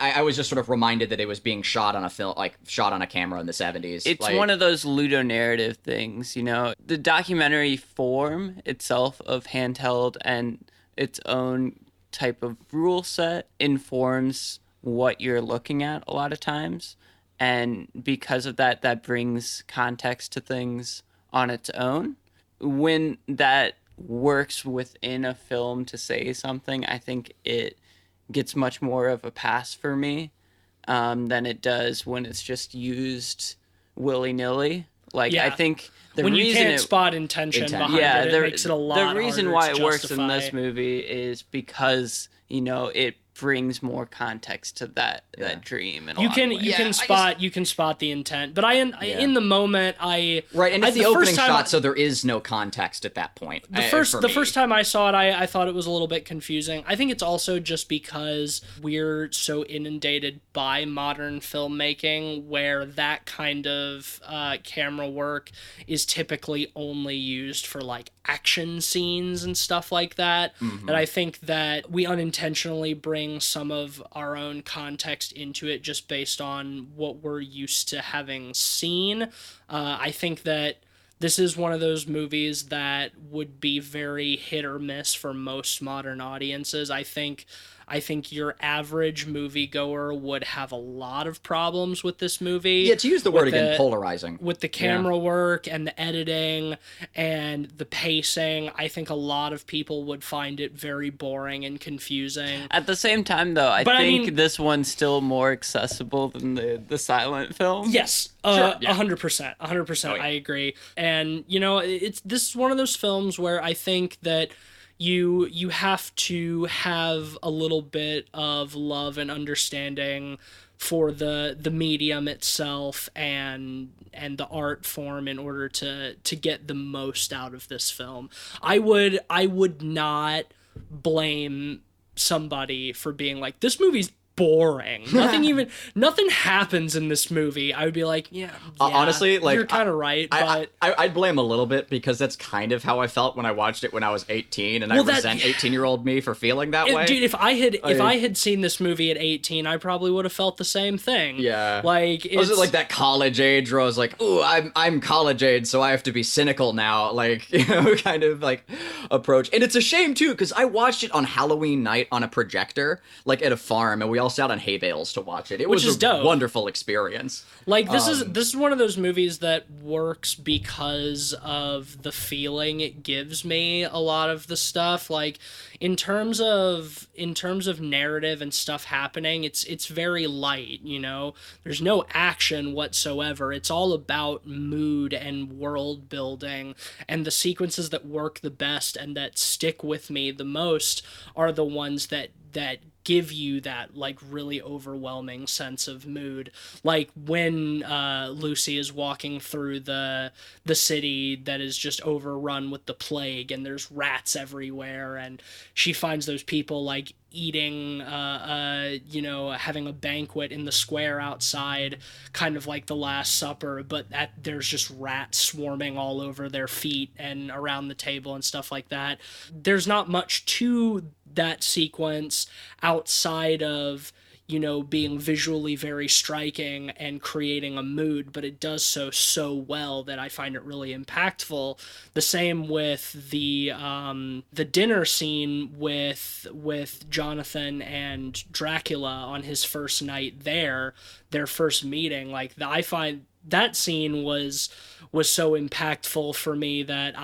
I was just sort of reminded that it was being shot on a film, like shot on a camera in the 70s. It's like, one of those ludonarrative things, The documentary form itself of handheld and its own type of rule set informs what you're looking at a lot of times, and because of that, that brings context to things on its own. When that works within a film to say something, I think it gets much more of a pass for me than it does when it's just used willy-nilly. I think when you can't spot intention behind it makes it a lot harder. The reason why it works in justify. this movie is because it brings more context to that dream. You can spot the intent, but in the moment and it's the opening shot, so there is no context at that point. The first time I saw it, I thought it was a little bit confusing. I think it's also just because we're so inundated by modern filmmaking, where that kind of camera work is typically only used for like action scenes and stuff like that. Mm-hmm. And I think that we unintentionally bring some of our own context into it just based on what we're used to having seen. I think that this is one of those movies that would be very hit or miss for most modern audiences. I think your average moviegoer would have a lot of problems with this movie. Yeah, to use the word again, polarizing. With the camera work and the editing and the pacing, I think a lot of people would find it very boring and confusing. At the same time, though, I think this one's still more accessible than the silent film. Yes, sure, 100%. 100%, I agree. And, this is one of those films where I think that you have to have a little bit of love and understanding for the medium itself and the art form in order to get the most out of this film. I would not blame somebody for being like, this movie's boring. Nothing happens in this movie. I would be like, honestly, like, you're kind of right. But I'd blame a little bit, because that's kind of how I felt when I watched it when I was 18, and I resent 18-year-old me for feeling that way. Dude, if I had seen this movie at 18, I probably would have felt the same thing. Yeah, like, was it like that college age where I was like, ooh, I'm college age, so I have to be cynical now, like, kind of like approach. And it's a shame too, because I watched it on Halloween night on a projector, like at a farm, and we all sat on hay bales to watch it. It was a wonderful experience. Like, this is one of those movies that works because of the feeling it gives me. A lot of the stuff, like, in terms of narrative and stuff happening, it's very light. There's no action whatsoever. It's all about mood and world building, and the sequences that work the best and that stick with me the most are the ones that give you that, like, really overwhelming sense of mood. Like when Lucy is walking through the city that is just overrun with the plague, and there's rats everywhere, and she finds those people like eating having a banquet in the square outside, kind of like the Last Supper, but there's just rats swarming all over their feet and around the table and stuff like that. There's not much to that sequence outside of being visually very striking and creating a mood, but it does so well that I find it really impactful. The same with the dinner scene with Jonathan and Dracula on his first night there, their first meeting. Like, I find that scene was so impactful for me that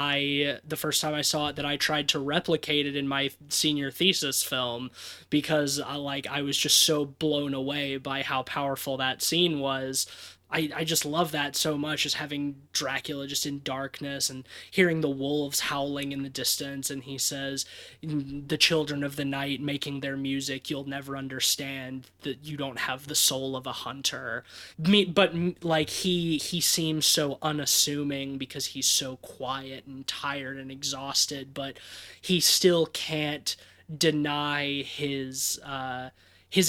the first time I saw it, that I tried to replicate it in my senior thesis film, because I was just so blown away by how powerful that scene was. I just love that so much, just having Dracula just in darkness and hearing the wolves howling in the distance, and he says, the children of the night making their music, you'll never understand that you don't have the soul of a hunter. But like he seems so unassuming because he's so quiet and tired and exhausted, but he still can't deny his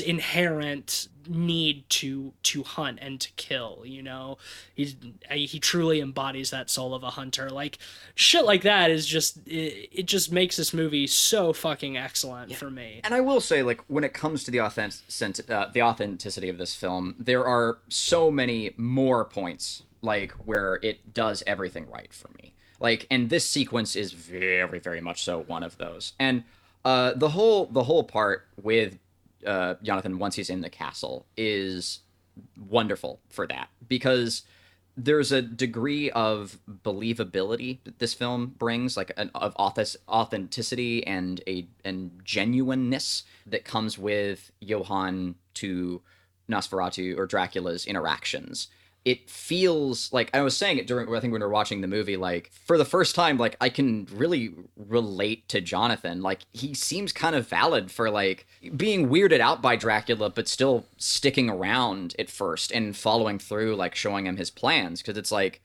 inherent need to hunt and to kill. He truly embodies that soul of a hunter. Like, shit like that is just, it just makes this movie so fucking excellent for me. And I will say, like, when it comes to the authenticity of this film, there are so many more points, like, where it does everything right for me. Like, and this sequence is very, very much so one of those. And the whole part with Jonathan, once he's in the castle, is wonderful for that, because there's a degree of believability that this film brings, like of authenticity and genuineness that comes with Johann to Nosferatu or Dracula's interactions. It feels like, I was saying it during, I think when we were watching the movie, like, for the first time, like, I can really relate to Jonathan. Like, he seems kind of valid for, like, being weirded out by Dracula, but still sticking around at first and following through, like, showing him his plans. Because it's like,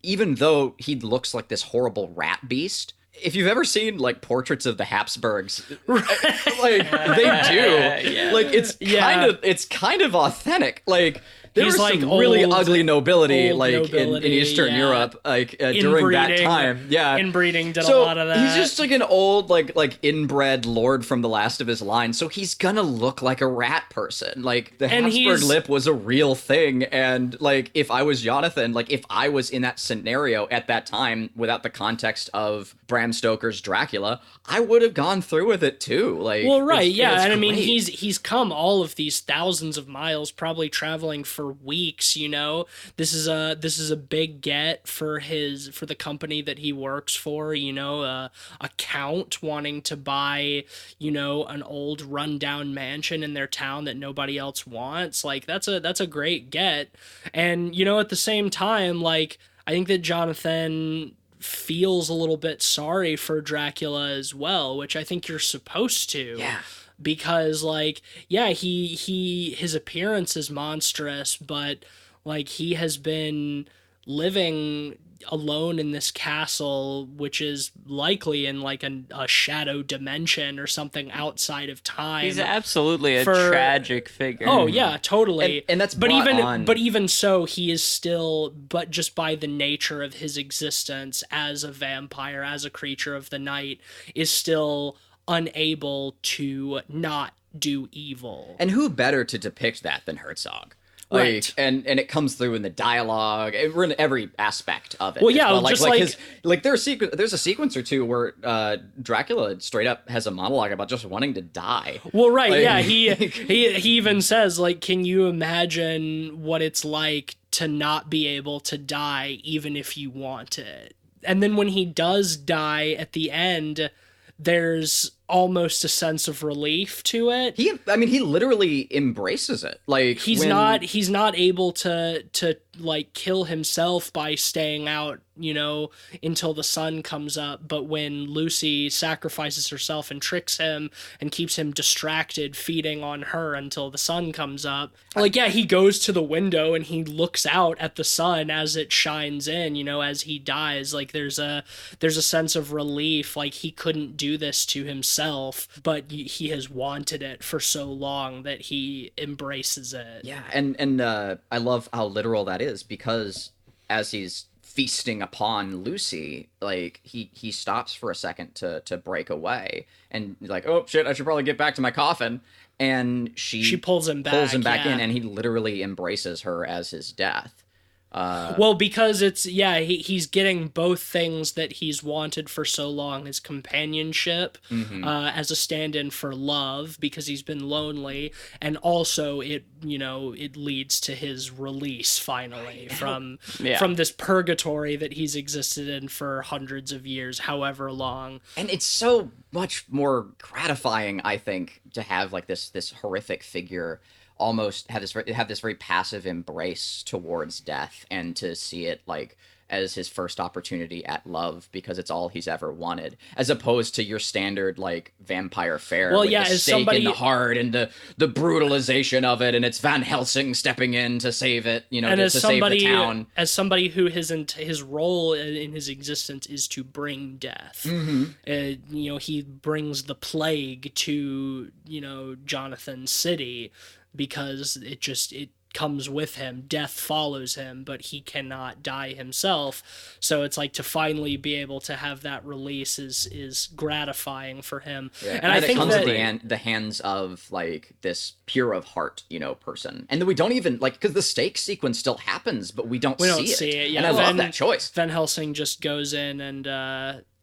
even though he looks like this horrible rat beast, if you've ever seen, like, portraits of the Habsburgs, like, they do. Yeah. Like, it's kind of authentic. Like, there He's was like some really ugly nobility, old like, nobility, in Eastern Europe, like, during that time. Yeah. Inbreeding did So a lot of that. he's just like an old, like inbred lord from the last of his line, so he's gonna look like a rat person. Like, the Habsburg lip was a real thing, and, like, if I was Jonathan, like, if I was in that scenario at that time, without the context of Bram Stoker's Dracula, I would have gone through with it too. Like, well, right, yeah, and I mean, great. he's come all of these thousands of miles, probably traveling for weeks. This is a big get for the company that he works for. A count wanting to buy an old rundown mansion in their town that nobody else wants. Like, that's a great get, and at the same time, like, I think that Jonathan feels a little bit sorry for Dracula as well, which I think you're supposed to. Yeah. Because, like, yeah, his appearance is monstrous, but, like, he has been living alone in this castle, which is likely in, like, a shadow dimension or something outside of time. He's absolutely a tragic figure. Oh yeah, totally. And that's but brought even so, he is still, but just by the nature of his existence as a vampire, as a creature of the night, is still unable to not do evil. And who better to depict that than Herzog? Like, Right. and it comes through in the dialogue, in every aspect of it. Well, yeah, like, just there's a sequence or two where Dracula straight up has a monologue about just wanting to die. Well, right, Like, yeah, he even says, like, can you imagine what it's like to not be able to die even if you want it? And then when he does die at the end, there's almost a sense of relief to it. He literally embraces it. Like, He's not able to like kill himself by staying out, until the sun comes up. But when Lucy sacrifices herself and tricks him and keeps him distracted, feeding on her until the sun comes up, like, yeah, he goes to the window and he looks out at the sun as it shines in, as he dies. Like, there's a sense of relief. Like, he couldn't do this to himself, but he has wanted it for so long that he embraces it. Yeah, and I love how literal that is, because as he's feasting upon Lucy, like, he stops for a second to break away, and like, oh shit, I should probably get back to my coffin, and she pulls him back, in, and he literally embraces her as his death. Well, because he's getting both things that he's wanted for so long: his companionship as a stand-in for love, because he's been lonely, and also it leads to his release finally from this purgatory that he's existed in for hundreds of years, however long. And it's so much more gratifying, I think, to have like this horrific figure almost have this very passive embrace towards death, and to see it like as his first opportunity at love, because it's all he's ever wanted, as opposed to your standard like vampire fare with the stake in the heart and the brutalization of it, and it's Van Helsing stepping in to save it, to save the town. As somebody who his role in his existence is to bring death. He brings the plague to Jonathan's city, because it comes with him. Death follows him, but he cannot die himself. So it's like to finally be able to have that release is gratifying for him. Yeah. And I think it comes at the hands of like this pure of heart, person. And then we don't even because the stake sequence still happens, but we don't see it. Yeah. And I love that choice. Van Helsing just goes in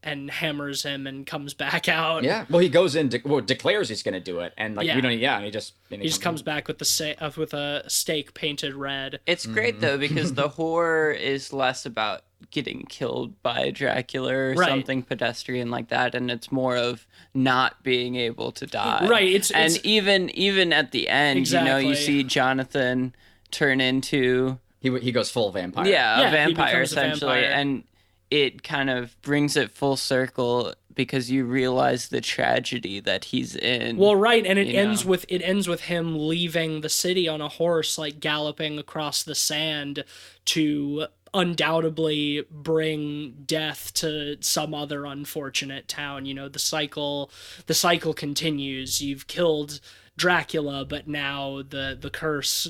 and hammers him and comes back out. Yeah. Well, he goes in, declares he's going to do it, and we don't. Yeah, and he just comes back with with a stake painted red. It's great though, because the horror is less about getting killed by Dracula or something pedestrian like that, and it's more of not being able to die. Right. Even at the end, you see Jonathan turn into he goes full vampire. Yeah, a vampire essentially, and it kind of brings it full circle, because you realize the tragedy that he's in. Well, right, and it ends with him leaving the city on a horse, like galloping across the sand to undoubtedly bring death to some other unfortunate town. The cycle continues. You've killed Dracula, but now the curse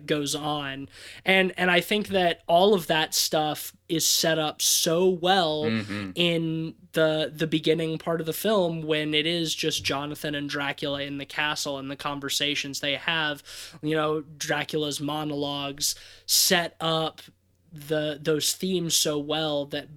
goes on, and I think that all of that stuff is set up so well in the beginning part of the film, when it is just Jonathan and Dracula in the castle and the conversations they have. Dracula's monologues set up those themes so well that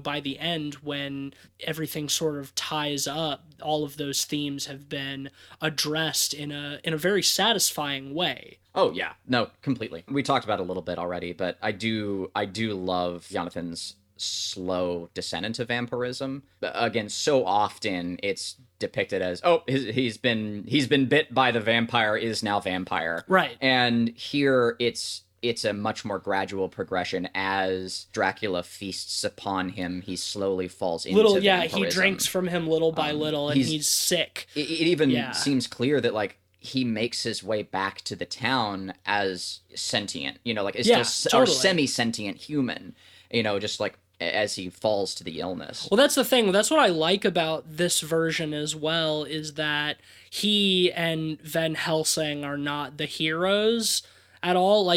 by the end, when everything sort of ties up, all of those themes have been addressed in a very satisfying way. Oh yeah, no, completely. We talked about it a little bit already, but I do love Jonathan's slow descent into vampirism. Again, so often it's depicted as, he's been bit by the vampire, is now vampire. Right. And here it's a much more gradual progression. As Dracula feasts upon him, he slowly falls into vampirism. He drinks from him little by little, and he's sick. It even seems clear that he makes his way back to the town as sentient, still or semi-sentient human, just as he falls to the illness. Well, that's the thing. That's what I like about this version as well, is that he and Van Helsing are not the heroes at all.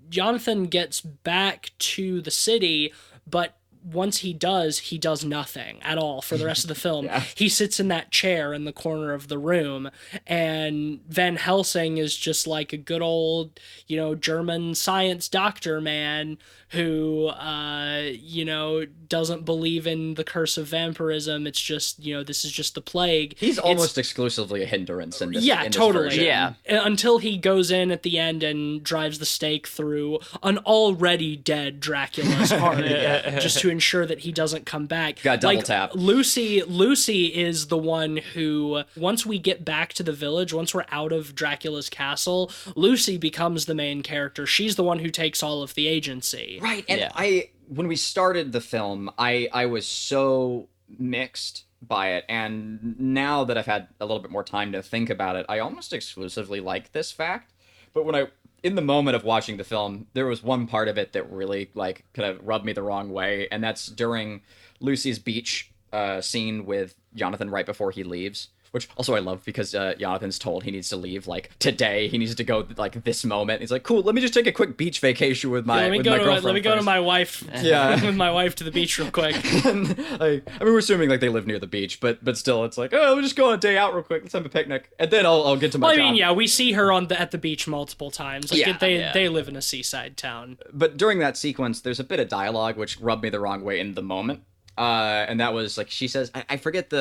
Jonathan gets back to the city, but once he does nothing at all for the rest of the film. Yeah. He sits in that chair in the corner of the room, and Van Helsing is just like a good old, German science doctor man who, doesn't believe in the curse of vampirism. It's just, this is just the plague. He's almost exclusively a hindrance in this. Yeah, in this totally. version. Yeah. Until he goes in at the end and drives the stake through an already dead Dracula's heart, just to ensure that he doesn't come back. Got double tap. Lucy is the one who, once we get back to the village, once we're out of Dracula's castle, Lucy becomes the main character. She's the one who takes all of the agency. Right, and when we started the film, I was so mixed by it, and now that I've had a little bit more time to think about it, I almost exclusively like this fact. But in the moment of watching the film, there was one part of it that really kind of rubbed me the wrong way, and that's during Lucy's beach scene with Jonathan right before he leaves, which also I love because Jonathan's told he needs to leave like today. He needs to go like this moment. He's like, cool, let me just take a quick beach vacation with my girlfriend. Let me go to my wife. Yeah. With my wife to the beach real quick. And, like, I mean, we're assuming like they live near the beach, but still, it's like, oh, we'll just go on a day out real quick. Let's have a picnic, and then I'll get to my job. I mean, yeah, we see her at the beach multiple times. Like, Yeah, they live in a seaside town. But during that sequence, there's a bit of dialogue which rubbed me the wrong way in the moment. And that was like, she says, I forget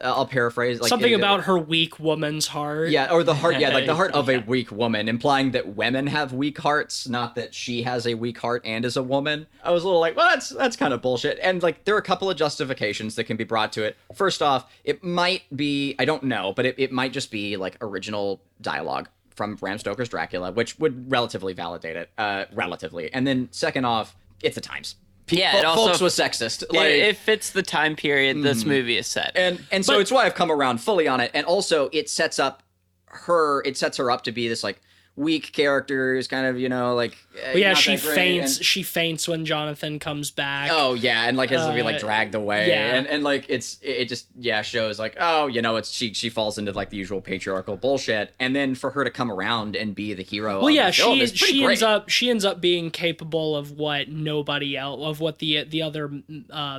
I'll paraphrase, like something about her weak woman's heart. Yeah, or the heart, like the heart of a weak woman, implying that women have weak hearts, not that she has a weak heart and is a woman. I was a little like, well, that's kind of bullshit. And like, there are a couple of justifications that can be brought to it. First off, it might be, I don't know, but it might just be like original dialogue from Bram Stoker's Dracula, which would relatively validate it, relatively. And then second off, it's the times. Yeah, it also folks was sexist. Like, it fits the time period this movie is set. And so it's why I've come around fully on it. And also it sets her up to be this like weak character who's kind of, like well, yeah, not she that great, faints. and, She faints when Jonathan comes back. oh yeah, and like has to be like dragged away. Yeah. And like it just shows like, oh, it's she falls into like the usual patriarchal bullshit. And then for her to come around and be the hero Well, of yeah, the film is pretty great. she ends up being capable of what nobody else, of what the other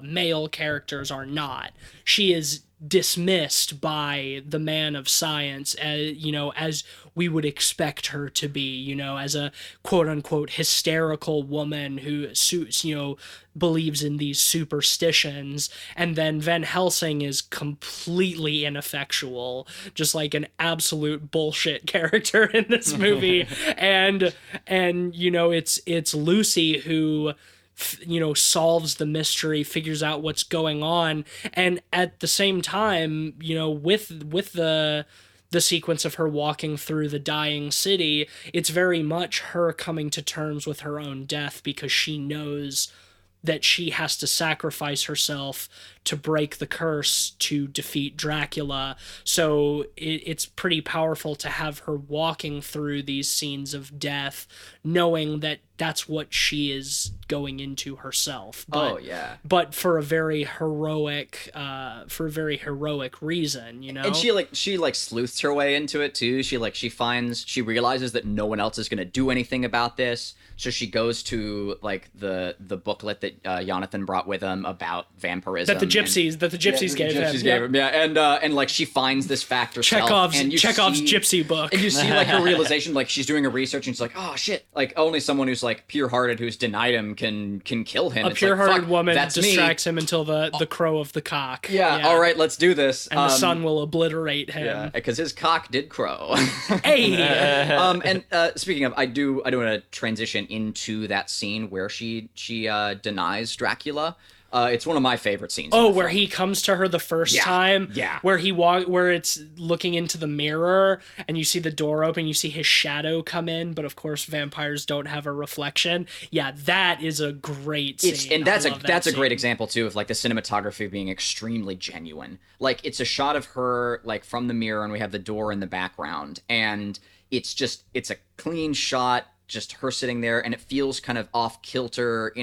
male characters are not. She is dismissed by the man of science as we would expect her to be, as a quote unquote hysterical woman who believes in these superstitions. And then Van Helsing is completely ineffectual, just like an absolute bullshit character in this movie. and it's Lucy who solves the mystery, figures out what's going on, and at the same time, with the sequence of her walking through the dying city, it's very much her coming to terms with her own death, because she knows that she has to sacrifice herself to break the curse to defeat Dracula. So it's pretty powerful to have her walking through these scenes of death, knowing that that's what she is going into herself. But for a very heroic reason, And she sleuths her way into it too. She realizes that no one else is going to do anything about this. So she goes to like the booklet that Jonathan brought with him about vampirism. That the gypsies gave him. Yeah, and like she finds this fact herself. Chekhov's gypsy book. And you see like her realization, like she's doing her research and she's like, oh shit, like only someone who's like pure-hearted, who's denied him can kill him. A pure-hearted woman distracts him until the crow of the cock. Yeah, all right, let's do this. And the sun will obliterate him. Yeah, because his cock did crow. Hey! And speaking of, I do want to transition into that scene where she denies Dracula. It's one of my favorite scenes. Oh, where he comes to her the first time? Yeah. Where it's looking into the mirror and you see the door open, you see his shadow come in, but of course vampires don't have a reflection. Yeah, that is a great scene. And that's a great example too of like the cinematography being extremely genuine. Like it's a shot of her like from the mirror and we have the door in the background, and it's a clean shot, just her sitting there, and it feels kind of off kilter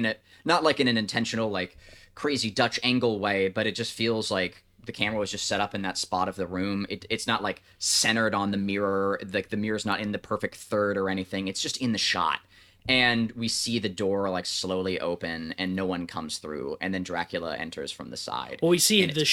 not like in an intentional like crazy Dutch angle way, but it just feels like the camera was just set up in that spot of the room. It's not like centered on the mirror, like the mirror's not in the perfect third or anything. It's just in the shot. And we see the door like slowly open and no one comes through, and then Dracula enters from the side. Well, we see his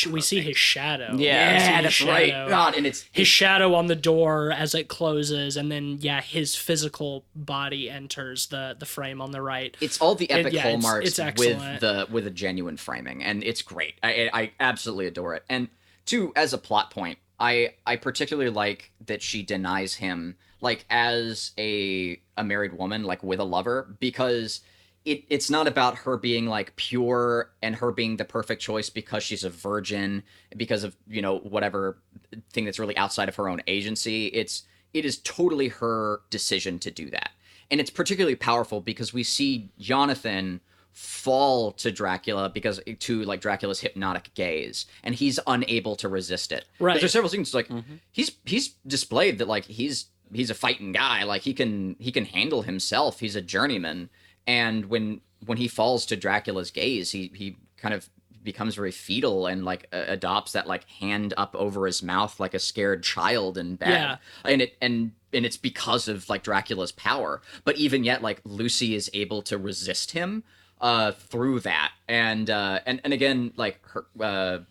shadow. Yeah, that's right. God, and it's his shadow on the door as it closes, and then his physical body enters the frame on the right. It's all the epic hallmarks with the genuine framing, and it's great. I absolutely adore it. And two, as a plot point, I particularly like that she denies him like as a married woman, like with a lover, because it's not about her being like pure and her being the perfect choice because she's a virgin, because of, whatever thing that's really outside of her own agency. It is totally her decision to do that. And it's particularly powerful because we see Jonathan fall to Dracula to like Dracula's hypnotic gaze, and he's unable to resist it. Right. There's several things like he's displayed that like he's a fighting guy, like he can handle himself. He's a journeyman, and when he falls to Dracula's gaze, he kind of becomes very fetal and like adopts that like hand up over his mouth like a scared child in bed. Yeah. And it's because of like Dracula's power. But even yet, like Lucy is able to resist him through that. And again, like her,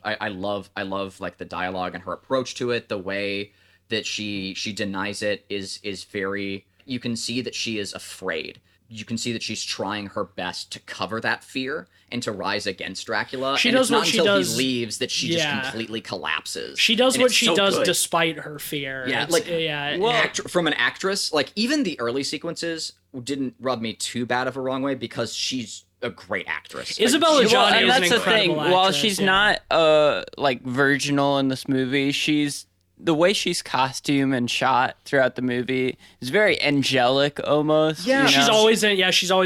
I love like the dialogue and her approach to it. The way that she denies it is very. You can see that she is afraid. You can see that she's trying her best to cover that fear and to rise against Dracula. She and does it's not what she until does. he leaves that she just Yeah. completely collapses. She does And what it's she so does good. despite her fear. Yeah, It's- like yeah. from an actress, like even the early sequences didn't rub me too bad of a wrong way because she's a great actress. Isabella Like, Johnny and is an that's the thing. incredible While actress, she's yeah. not like virginal in this movie, she's the way she's costumed and shot throughout the movie is very angelic almost. Yeah. you She's know? always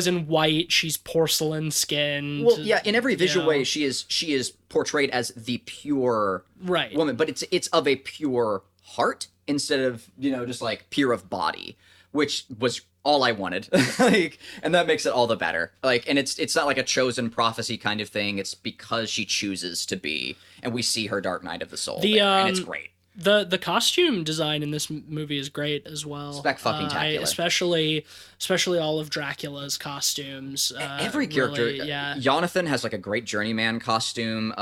in white. She's porcelain skinned. well, yeah, in every visual know. way, she is portrayed as the pure Right. woman, but it's of a pure heart instead of just like pure of body, which was all I wanted. Like, and that makes it all the better. Like, and it's not like a chosen prophecy kind of thing. It's because she chooses to be, and we see her dark night of the soul there, and it's great. The costume design in this movie is great as well. Spec-fucking-tacular. Especially all of Dracula's costumes. Every character, really, yeah. Jonathan has like a great journeyman costume.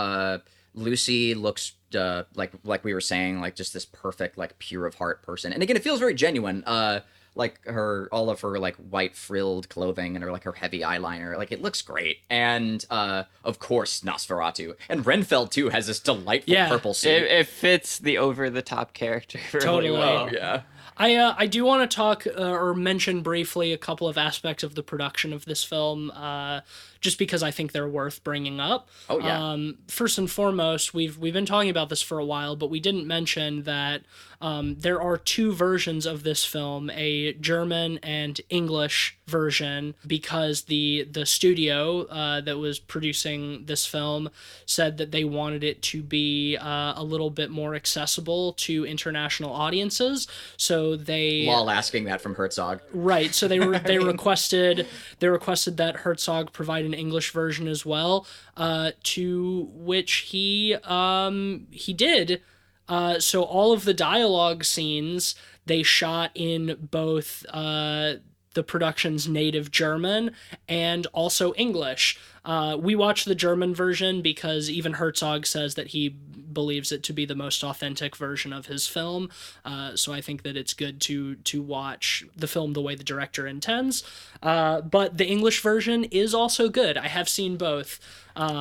Lucy looks like we were saying, like just this perfect, like pure of heart person. And again, it feels very genuine. Like all of her like white frilled clothing and her heavy eyeliner, like it looks great. And of course Nosferatu and Renfeld too has this delightful purple suit. It fits the over the top character really Totally. well. Yeah. I do want to talk or mention briefly a couple of aspects of the production of this film, just because I think they're worth bringing up. Oh yeah. First and foremost, we've been talking about this for a while, but we didn't mention that there are two versions of this film, a German and English version, because the studio that was producing this film said that they wanted it to be a little bit more accessible to international audiences. So they While asking that from Herzog. Right, so they requested that Herzog provide an English version as well, to which he did. So all of the dialogue scenes they shot in both the production's native German and also English. We watched the German version because even Herzog says that he believes it to be the most authentic version of his film. So I think that it's good to watch the film the way the director intends. But the English version is also good. I have seen both.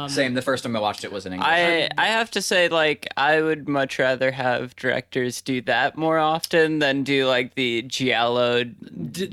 Same. The first time I watched it was in English. I have to say, like, I would much rather have directors do that more often than do like the giallo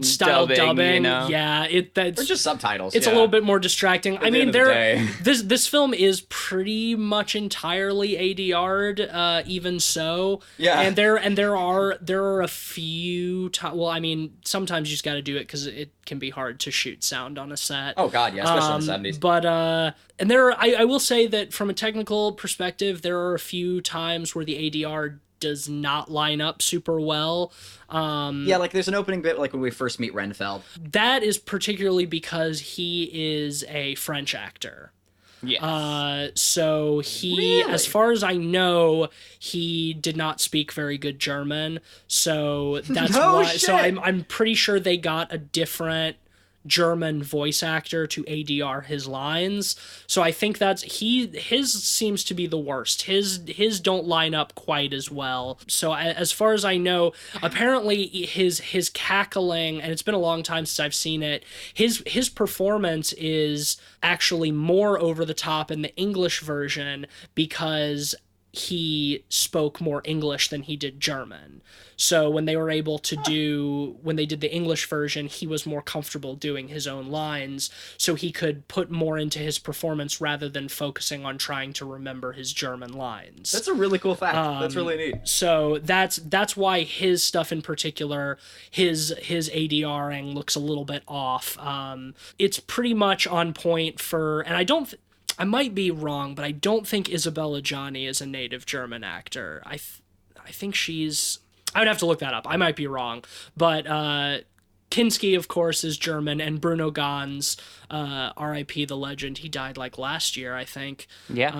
Style dubbing, you know? yeah, that's or just subtitles. it's a little bit more distracting. I mean, end of the day. this film is pretty much entirely ADR'd, even so. Yeah. And there are a few well, I mean, sometimes you just got to do it because it can be hard to shoot sound on a set. Oh god, yeah, especially in the 70s. But and I will say that from a technical perspective, there are a few times where the ADR does not line up super well. Yeah, like there's an opening bit like when we first meet Renfeld. That is particularly because he is a French actor. Yes. So he, Really? as far as I know, he did not speak very good German. So that's No why. shit. So I'm pretty sure they got a different German voice actor to ADR his lines. So I think his seems to be the worst. His don't line up quite as well. So as far as I know, apparently his cackling, and it's been a long time since I've seen it, his performance is actually more over the top in the English version because he spoke more English than he did German. So when they did the English version, he was more comfortable doing his own lines, so he could put more into his performance rather than focusing on trying to remember his German lines. That's a really cool fact. That's really neat. So that's why his stuff in particular, his ADRing looks a little bit off. It's pretty much on point and I might be wrong, but I don't think Isabella Johnny is a native German actor. I think she's... I would have to look that up. I might be wrong. But Kinski, of course, is German, and Bruno Ganz, R.I.P. the legend. He died like last year, I think. Yeah.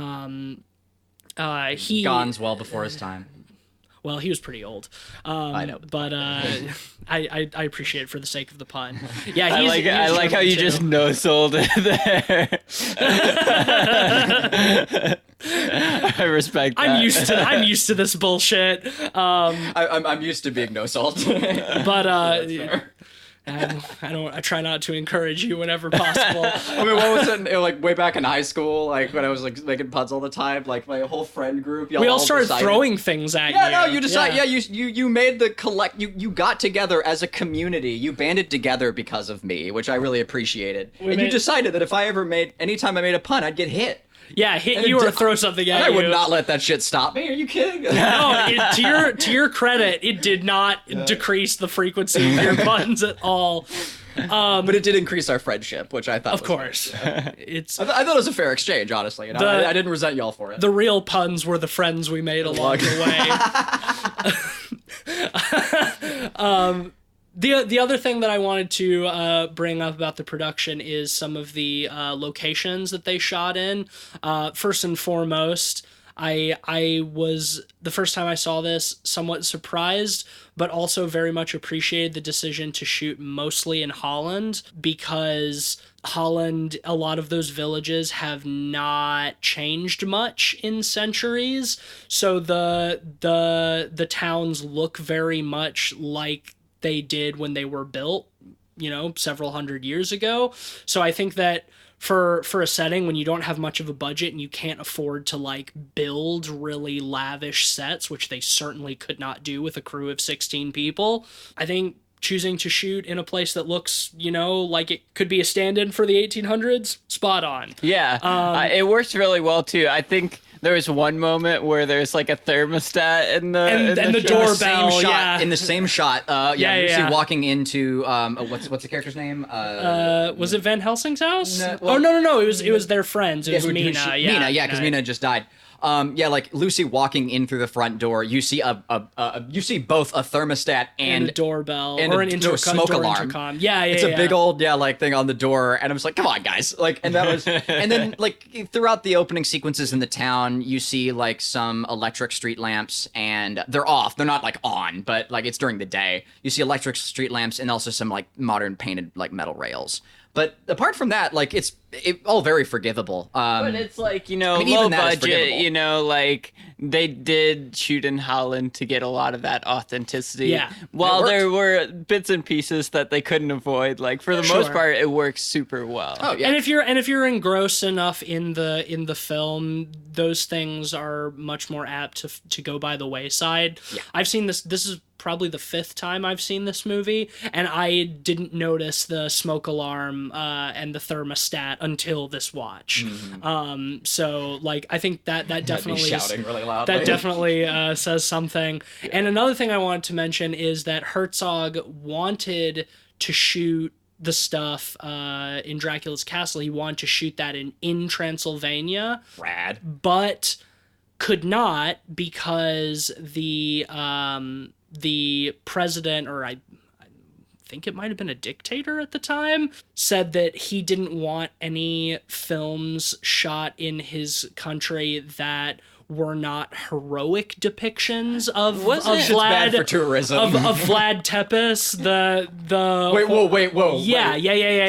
Gon's well before his time. Well, he was pretty old. I know. But I appreciate it for the sake of the pun. Yeah, I like how you too. just no-sold it there. I respect that. I'm used to this bullshit. I'm used to being no salt. But I try not to encourage you whenever possible. I mean, what was it? Like way back in high school, like when I was like making puns all the time, like my whole friend group. We all started throwing things at you. Yeah, no, you decided. Yeah, you made the You got together as a community. You banded together because of me, which I really appreciated. You decided that if I ever anytime I made a pun, I'd get hit. Yeah, hit you or throw something at you. I would not let that shit stop me. Are you kidding? No, to your credit, it did not decrease the frequency of your puns at all. But it did increase our friendship, which I thought. Of course, I thought it was a fair exchange, honestly. And I didn't resent y'all for it. The real puns were the friends we made along the way. The other thing that I wanted to bring up about the production is some of the locations that they shot in. First and foremost, I was, the first time I saw this, somewhat surprised, but also very much appreciated the decision to shoot mostly in Holland, because Holland, a lot of those villages have not changed much in centuries. So the towns look very much like they did when they were built, several hundred years ago. So I think that for a setting when you don't have much of a budget and you can't afford to like build really lavish sets, which they certainly could not do with a crew of 16 people, I think choosing to shoot in a place that looks, like it could be a stand-in for the 1800s, spot on. Yeah, it works really well too. I think there was one moment where there's like a thermostat in the doorbell. In the same shot. You see walking into what's the character's name? Was it Van Helsing's house? No, no. It was their friends. It was Mina. Mina, because Mina just died. Like Lucy walking in through the front door, you see you see both a thermostat and a doorbell and or an smoke alarm. Intercom. It's a big old thing on the door, and I was like, come on, guys! Like, and that was, and then like throughout the opening sequences in the town, you see like some electric street lamps, and they're off. They're not like on, but like it's during the day. You see electric street lamps, and also some like modern painted like metal rails. But apart from that, like it's all very forgivable. But it's like, low budget, like they did shoot in Holland to get a lot of that authenticity. Yeah. While there were bits and pieces that they couldn't avoid, like for the most part, it works super well. Oh yeah. And if you're engrossed enough in the film, those things are much more apt to go by the wayside. Yeah. I've seen this. This is probably the 5th time I've seen this movie, and I didn't notice the smoke alarm and the thermostat until this watch. Mm-hmm. So like I think that definitely shouting really loudly. That definitely says something. Yeah. And another thing I wanted to mention is that Herzog wanted to shoot the stuff in Dracula's Castle. He wanted to shoot that in Transylvania. Rad. But could not because the president, or I think it might have been a dictator at the time, said that he didn't want any films shot in his country that were not heroic depictions of Vlad. Bad for tourism. of Vlad Tepes. The whoa. Yeah.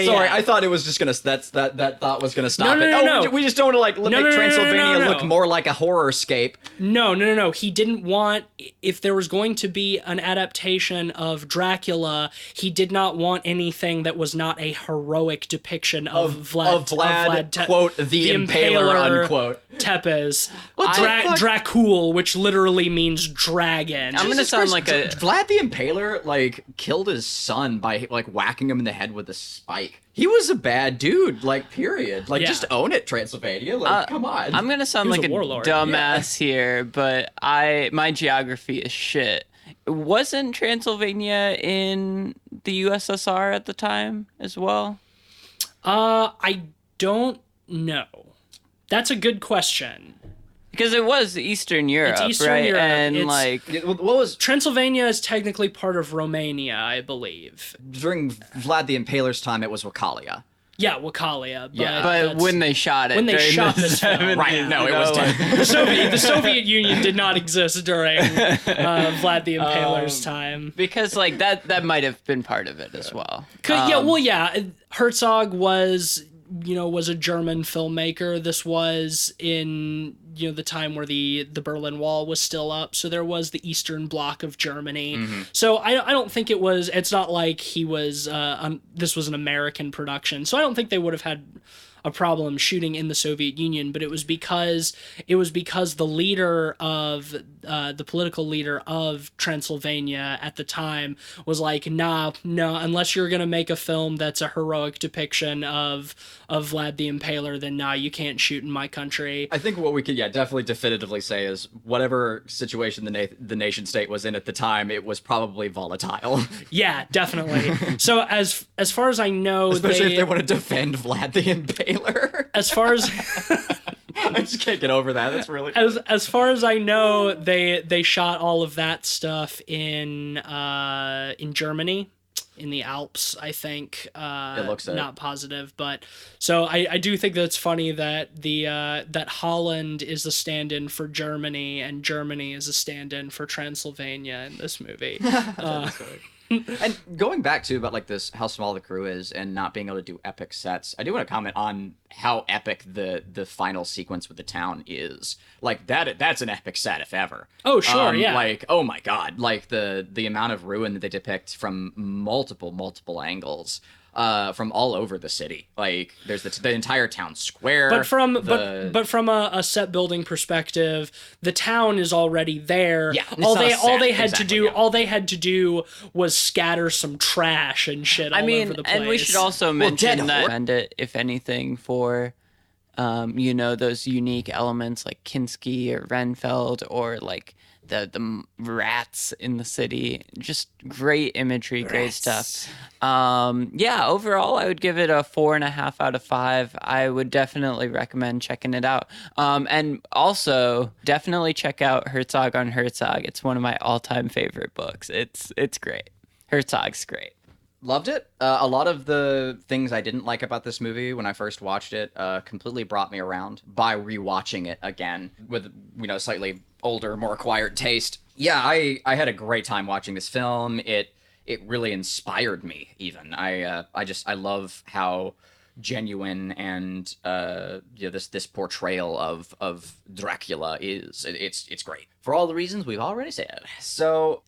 Sorry, I thought it was just gonna. That thought was gonna stop it. No. We just don't want to make Transylvania look more like a horror-scape. No. He didn't want, if there was going to be an adaptation of Dracula, he did not want anything that was not a heroic depiction of Vlad quote, the Impaler, unquote. Tepes. Dracul, which literally means dragon. I'm gonna sound like Vlad the Impaler like killed his son by like whacking him in the head with a spike. He was a bad dude, like, period. Like, just own it, Transylvania. Like, come on. I'm gonna sound like a dumbass here, but my geography is shit. Wasn't Transylvania in the USSR at the time as well? I don't know. That's a good question. Because it was Eastern Europe, Eastern right? Europe. And It's- like, What was Transylvania is technically part of Romania, I believe. during Vlad the Impaler's time? It was Wakalia. Yeah, Wakalia. Yeah. but that's- when they shot it, when they during shot the this film. 70s, Right, no, it was the Soviet Union did not exist during Vlad the Impaler's time. because like that might have been part of it as well. Herzog was a German filmmaker. This was in the time where the Berlin Wall was still up, so there was the Eastern Bloc of Germany. So I don't think it's not like he was this was an American production, so I don't think they would have had a problem shooting in the Soviet Union, but it was because the leader of the political leader of Transylvania at the time was like, no, unless you're gonna make a film that's a heroic depiction of Vlad the Impaler, then you can't shoot in my country. I think what we could, definitely definitively say is whatever situation the nation state was in at the time, it was probably volatile. Yeah, definitely. So as far as I know, Especially if they want to defend Vlad the Impaler. as far as I just can't get over that. That's really as far as I know, they shot all of that stuff in Germany, in the Alps, I think. It looks so. Not positive, but so I do think that it's funny that that Holland is a stand-in for Germany and Germany is a stand-in for Transylvania in this movie. And going back to about like this, how small the crew is and not being able to do epic sets, I do want to comment on how epic the final sequence with the town is. Like that's an epic set if ever. Oh sure, yeah. Like, oh my god, like the amount of ruin that they depict from multiple angles. From all over the city. Like there's the entire town square. But from a set building perspective, the town is already there. Yeah, all they had to do was scatter some trash and shit all over the place. And we should also mention that if anything for those unique elements like Kinski or Renfeld or like the rats in the city, just great imagery, great stuff. Overall I would give it a 4.5 out of 5. I would definitely recommend checking it out. And also definitely check out Herzog on Herzog. It's one of my all-time favorite books. It's great. Herzog's great. Loved it. A lot of the things I didn't like about this movie when I first watched it completely brought me around by rewatching it again with slightly older, more acquired taste. Yeah, I had a great time watching this film. It really inspired me even. I love how genuine and this portrayal of Dracula is. It's great for all the reasons we've already said. So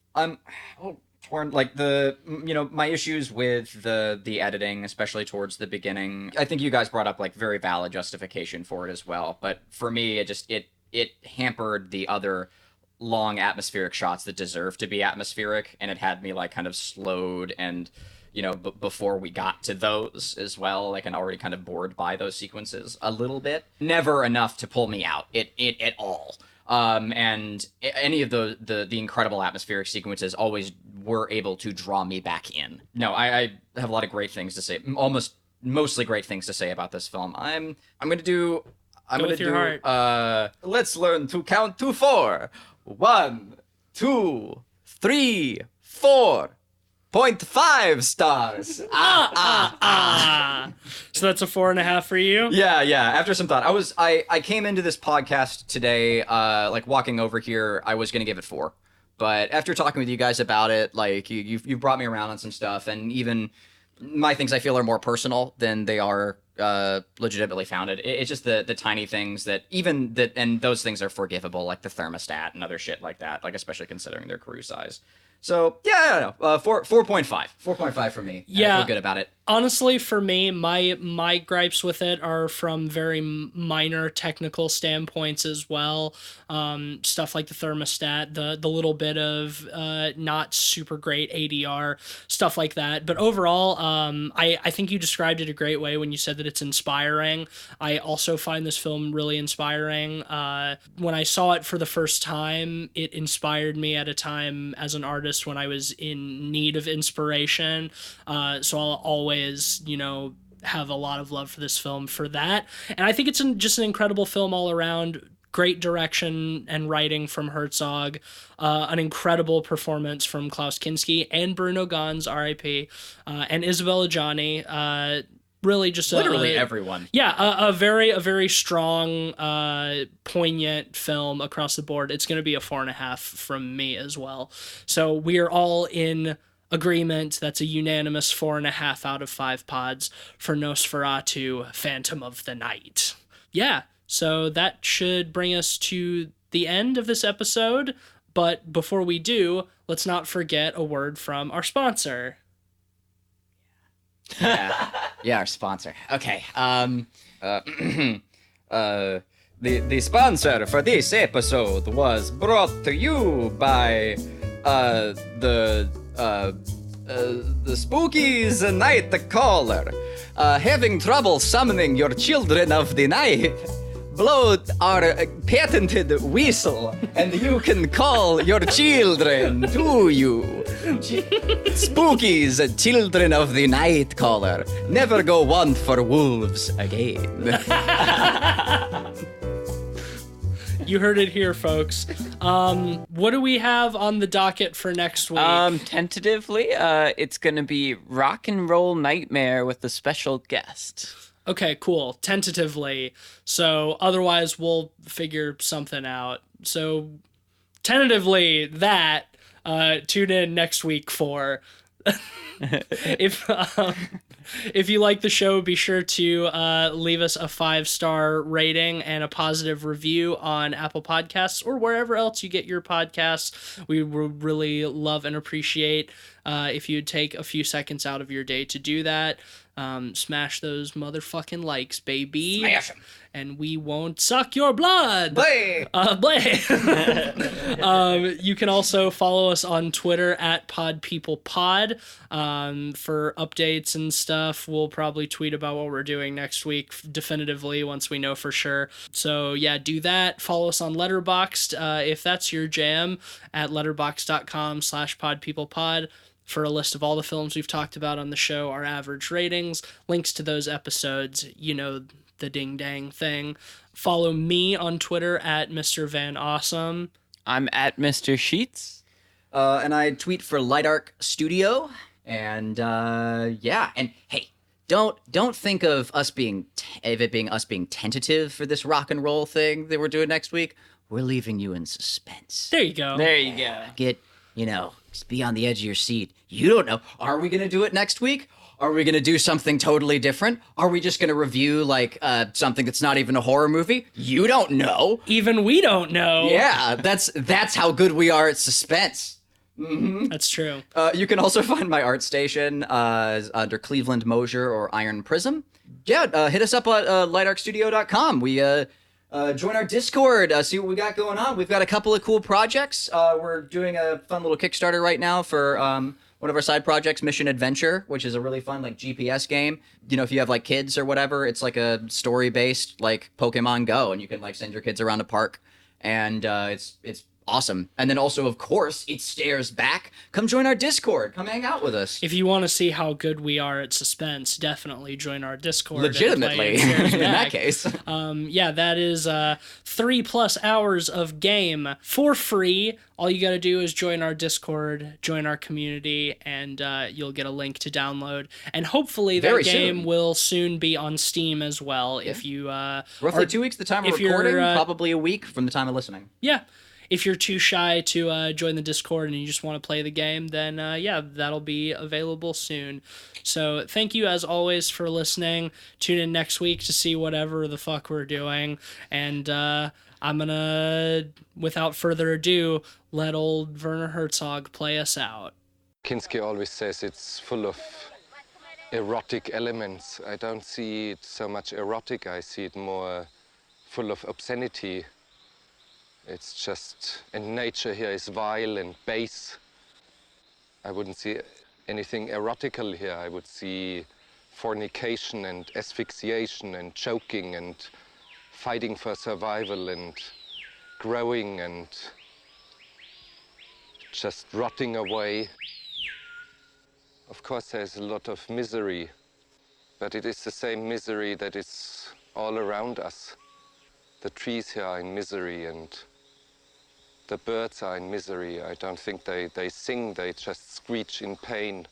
torn, like my issues with the editing, especially towards the beginning. I think you guys brought up like very valid justification for it as well, but for me it hampered the other long atmospheric shots that deserve to be atmospheric, and it had me like kind of slowed and before we got to those as well, like, and already kind of bored by those sequences a little bit. Never enough to pull me out it at all. And any of the incredible atmospheric sequences always were able to draw me back in. No, I have a lot of great things to say, mostly great things to say about this film. I'm gonna do let's learn to count to 4. 1, 2, 3, 4.5 stars. So that's a 4.5 for you? Yeah. After some thought, I came into this podcast today, like walking over here, I was gonna give it 4, but after talking with you guys about it, like you brought me around on some stuff, and even my things I feel are more personal than they are legitimately founded. It's just the tiny things and those things are forgivable, like the thermostat and other shit like that, like especially considering their crew size. So yeah, 4.5 for me. Yeah, I feel good about it. Honestly, for me, my gripes with it are from very minor technical standpoints as well. Stuff like the thermostat, the little bit of not super great ADR, stuff like that. But overall, I think you described it a great way when you said that it's inspiring. I also find this film really inspiring. When I saw it for the first time, it inspired me at a time as an artist when I was in need of inspiration. So I'll always, have a lot of love for this film for that. And I think it's just an incredible film all around. Great direction and writing from Herzog, an incredible performance from Klaus Kinski and Bruno Ganz, R.I.P., and Isabella Gianni. Really, just Literally everyone. Yeah, a very strong, poignant film across the board. It's going to be a 4.5 from me as well. So we are all in agreement. That's a unanimous 4.5 out of 5 pods for Nosferatu, Phantom of the Night. Yeah, so that should bring us to the end of this episode. But before we do, let's not forget a word from our sponsor. Yeah, our sponsor. Okay. The sponsor for this episode was brought to you by the Spookies Night Caller. Having trouble summoning your children of the night? Blow our patented whistle, and you can call your children to you. Spookies, children of the night caller. Never go want for wolves again. You heard it here, folks. What do we have on the docket for next week? Tentatively, it's gonna be Rock and Roll Nightmare with a special guest. Okay, cool. Tentatively. So otherwise we'll figure something out. So tentatively that, tune in next week for if you like the show, be sure to leave us a 5-star rating and a positive review on Apple Podcasts or wherever else you get your podcasts. We would really love and appreciate if you'd take a few seconds out of your day to do that. Smash those motherfucking likes, baby. Smash 'em. And we won't suck your blood. Blay! Blay! You can also follow us on Twitter at PodPeoplePod for updates and stuff. We'll probably tweet about what we're doing next week definitively once we know for sure. So yeah, do that. Follow us on Letterboxd if that's your jam at letterboxd.com/PodPeoplePod. For a list of all the films we've talked about on the show, our average ratings, links to those episodes, you know, the ding dang thing. Follow me on Twitter at Mr. Van Awesome. I'm at Mr. Sheets. And I tweet for Light Arc Studio. And yeah, and hey, don't think of us being us being tentative for this rock and roll thing that we're doing next week. We're leaving you in suspense. There you go. There you go. Just be on the edge of your seat. You don't know. Are we going to do it next week? Are we going to do something totally different? Are we just going to review, like, something that's not even a horror movie? You don't know. Even we don't know. Yeah, that's how good we are at suspense. Mm-hmm. That's true. You can also find my art station under Cleveland Mosier or Iron Prism. Yeah, hit us up at lightarcstudio.com. We join our Discord, see what we got going on. We've got a couple of cool projects. We're doing a fun little Kickstarter right now for one of our side projects, Mission Adventure, which is a really fun like GPS game. You know, if you have like kids or whatever, it's like a story-based like Pokemon Go, and you can like send your kids around a park, and it's awesome. And then also, of course, it stares back. Come join our Discord. Come hang out with us. If you want to see how good we are at suspense, definitely join our Discord. Legitimately, in that case. Yeah, that is 3+ hours of game for free. All you got to do is join our Discord, join our community, and you'll get a link to download. And hopefully that game will soon be on Steam as well. Yeah. If you roughly 2 weeks the time of recording, probably a week from the time of listening. Yeah. If you're too shy to join the Discord and you just want to play the game, then yeah, that'll be available soon. So thank you as always for listening. Tune in next week to see whatever the fuck we're doing. And I'm gonna, without further ado, let old Werner Herzog play us out. Kinski always says it's full of erotic elements. I don't see it so much erotic. I see it more full of obscenity. It's just, and nature here is vile and base. I wouldn't see anything erotical here. I would see fornication and asphyxiation and choking and fighting for survival and growing and just rotting away. Of course, there's a lot of misery, but it is the same misery that is all around us. the trees here are in misery and the birds are in misery. I don't think they sing, they just screech in pain.